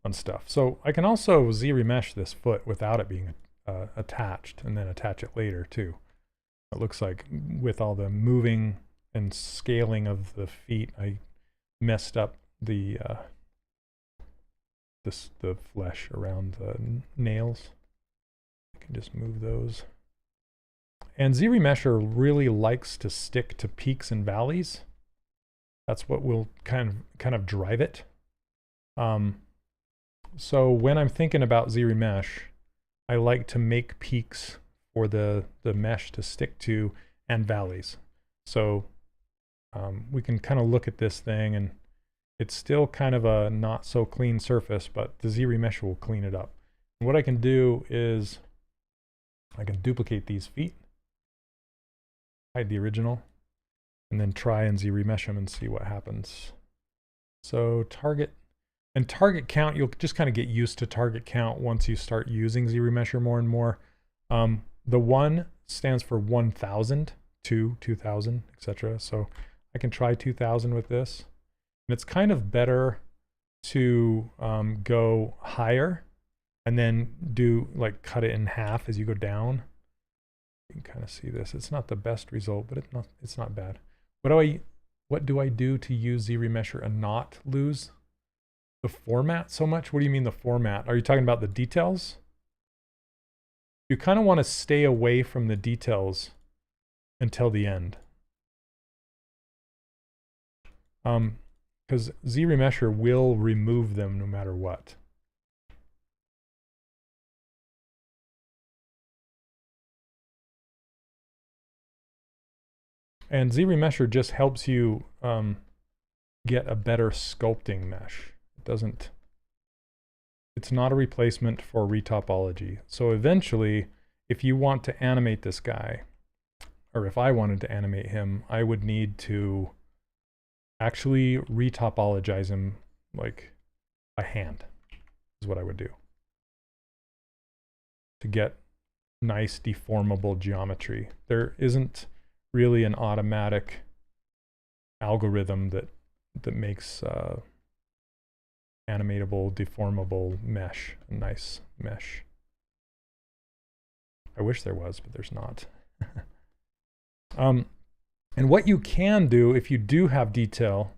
Fun stuff. So I can also Z-remesh this foot without it being attached, and then attach it later too. It looks like with all the moving and scaling of the feet, I messed up the the flesh around the nails. I can just move those. And Z-remesher really likes to stick to peaks and valleys. That's what will kind of drive it. So when I'm thinking about Z-remesh, I like to make peaks for the mesh to stick to and valleys. So we can kind of look at this thing, and it's still kind of a not so clean surface, but the Z-remesh will clean it up. And what I can do is I can duplicate these feet, hide the original, and then try and Z-remesh them and see what happens. So target count, you'll just kind of get used to target count once you start using Z-remesher more and more. The 1 stands for 1,000, 2, 2,000, etc. So I can try 2,000 with this. And it's kind of better to go higher and then do like cut it in half as you go down. You can kind of see this. It's not the best result, but it's not bad. What do I do to use Z-remesher and not lose the format so much? What do you mean the format? Are you talking about the details? You kind of want to stay away from the details until the end. Because Z-remesher will remove them no matter what. And Z-remesher just helps you get a better sculpting mesh. It's not a replacement for retopology. So eventually, if you want to animate this guy, or if I wanted to animate him, I would need to actually retopologize him like by hand, is what I would do, to get nice deformable geometry. There isn't really an automatic algorithm that makes animatable, deformable mesh a nice mesh. I wish there was, but there's not. And what you can do if you do have detail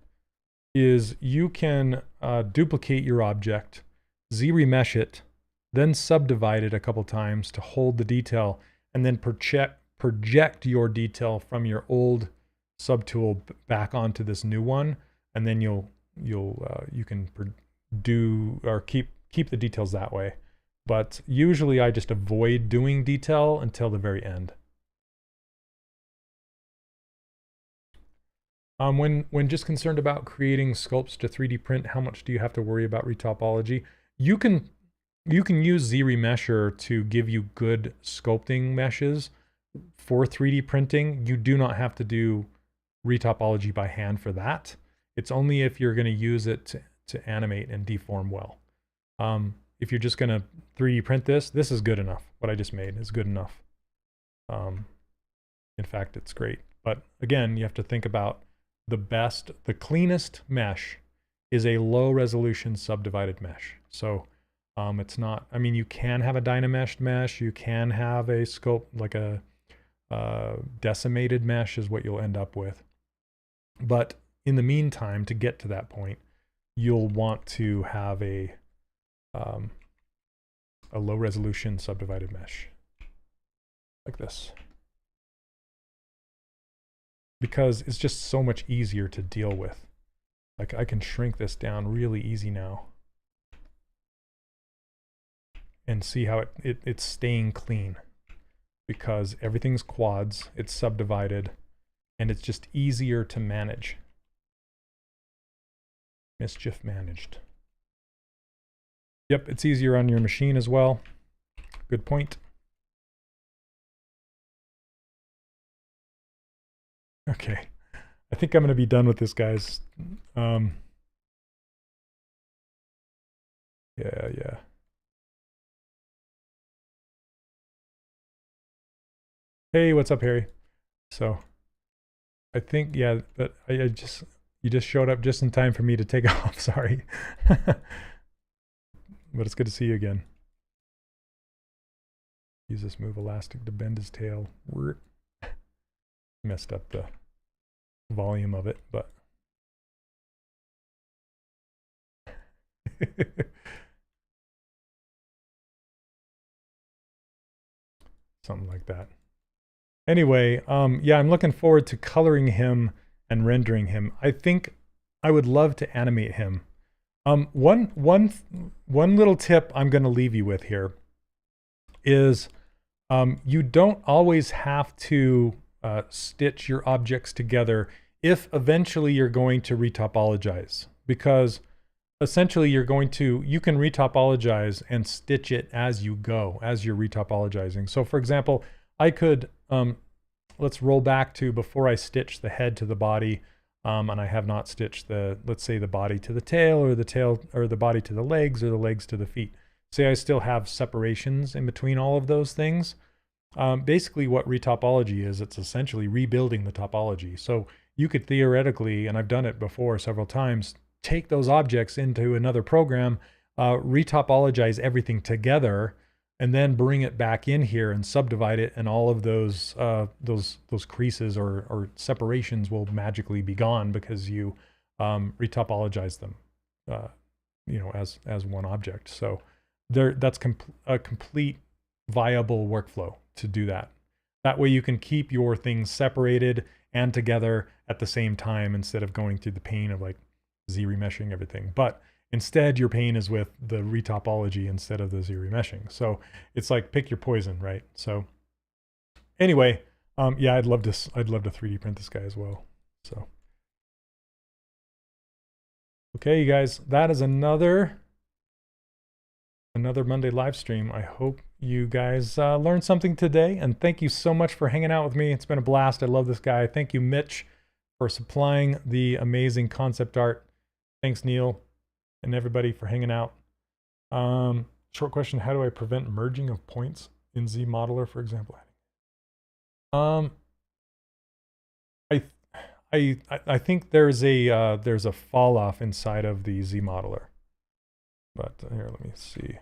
is you can duplicate your object, Z-remesh it, then subdivide it a couple times to hold the detail, and then project your detail from your old subtool back onto this new one, and then you can do or keep the details that way. But usually I just avoid doing detail until the very end. When just concerned about creating sculpts to 3D print, how much do you have to worry about retopology? You can use Z-remesher to give you good sculpting meshes for 3D printing. You do not have to do retopology by hand for that. It's only if you're going to use it to animate and deform well. If you're just going to 3D print this is good enough. What I just made is good enough. In fact, it's great. But again, you have to think about the cleanest mesh is a low resolution subdivided mesh. So it's not, I mean, you can have a dynameshed mesh, you can have a sculpt, like a decimated mesh is what you'll end up with. But in the meantime, to get to that point, you'll want to have a low resolution subdivided mesh like this, because it's just so much easier to deal with. Like I can shrink this down really easy now. And see how it's staying clean. Because everything's quads, it's subdivided, and it's just easier to manage. Mischief managed. Yep, it's easier on your machine as well. Good point. Okay, I think I'm going to be done with this, guys. Yeah. Hey, what's up, Harry? So, I think, yeah, but you just showed up just in time for me to take off, sorry. But it's good to see you again. Use this move elastic to bend his tail. Messed up the volume of it, but something like that. Anyway, yeah, I'm looking forward to coloring him and rendering him. I think I would love to animate him. One little tip I'm going to leave you with here is you don't always have to stitch your objects together if eventually you're going to retopologize, because essentially you can retopologize and stitch it as you go, as you're retopologizing. So for example, I could, let's roll back to before I stitch the head to the body, and I have not stitched let's say the body to the tail, or the body to the legs, or the legs to the feet. Say I still have separations in between all of those things. Basically what retopology is, it's essentially rebuilding the topology. So you could theoretically, and I've done it before several times, take those objects into another program, retopologize everything together, and then bring it back in here and subdivide it, and all of those creases or separations will magically be gone because you retopologize them, you know, as one object. So that's a complete viable workflow to do that. That way you can keep your things separated and together at the same time instead of going through the pain of like Z-remeshing everything. But instead your pain is with the retopology instead of the Z-remeshing. So it's like pick your poison, right? So anyway, yeah, I'd love to 3D print this guy as well. So okay, you guys, that is another Monday live stream. I hope you guys learned something today, and thank you so much for hanging out with me. It's been a blast. I love this guy. Thank you, Mitch, for supplying the amazing concept art. Thanks, Neil, and everybody for hanging out. Short question: how do I prevent merging of points in ZModeler, for example? I think there's a fall off inside of the ZModeler. But here, let me see.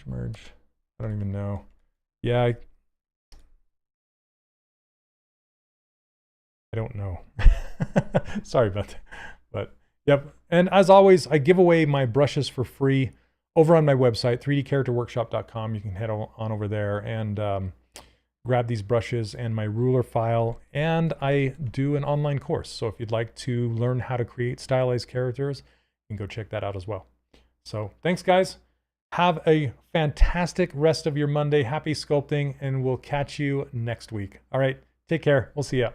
Merge. I don't even know. Yeah, I don't know. Sorry about that. But yep. And as always, I give away my brushes for free over on my website, 3dcharacterworkshop.com. You can head on over there and grab these brushes and my ruler file. And I do an online course. So if you'd like to learn how to create stylized characters, you can go check that out as well. So thanks, guys. Have a fantastic rest of your Monday. Happy sculpting, and we'll catch you next week. All right, take care. We'll see ya.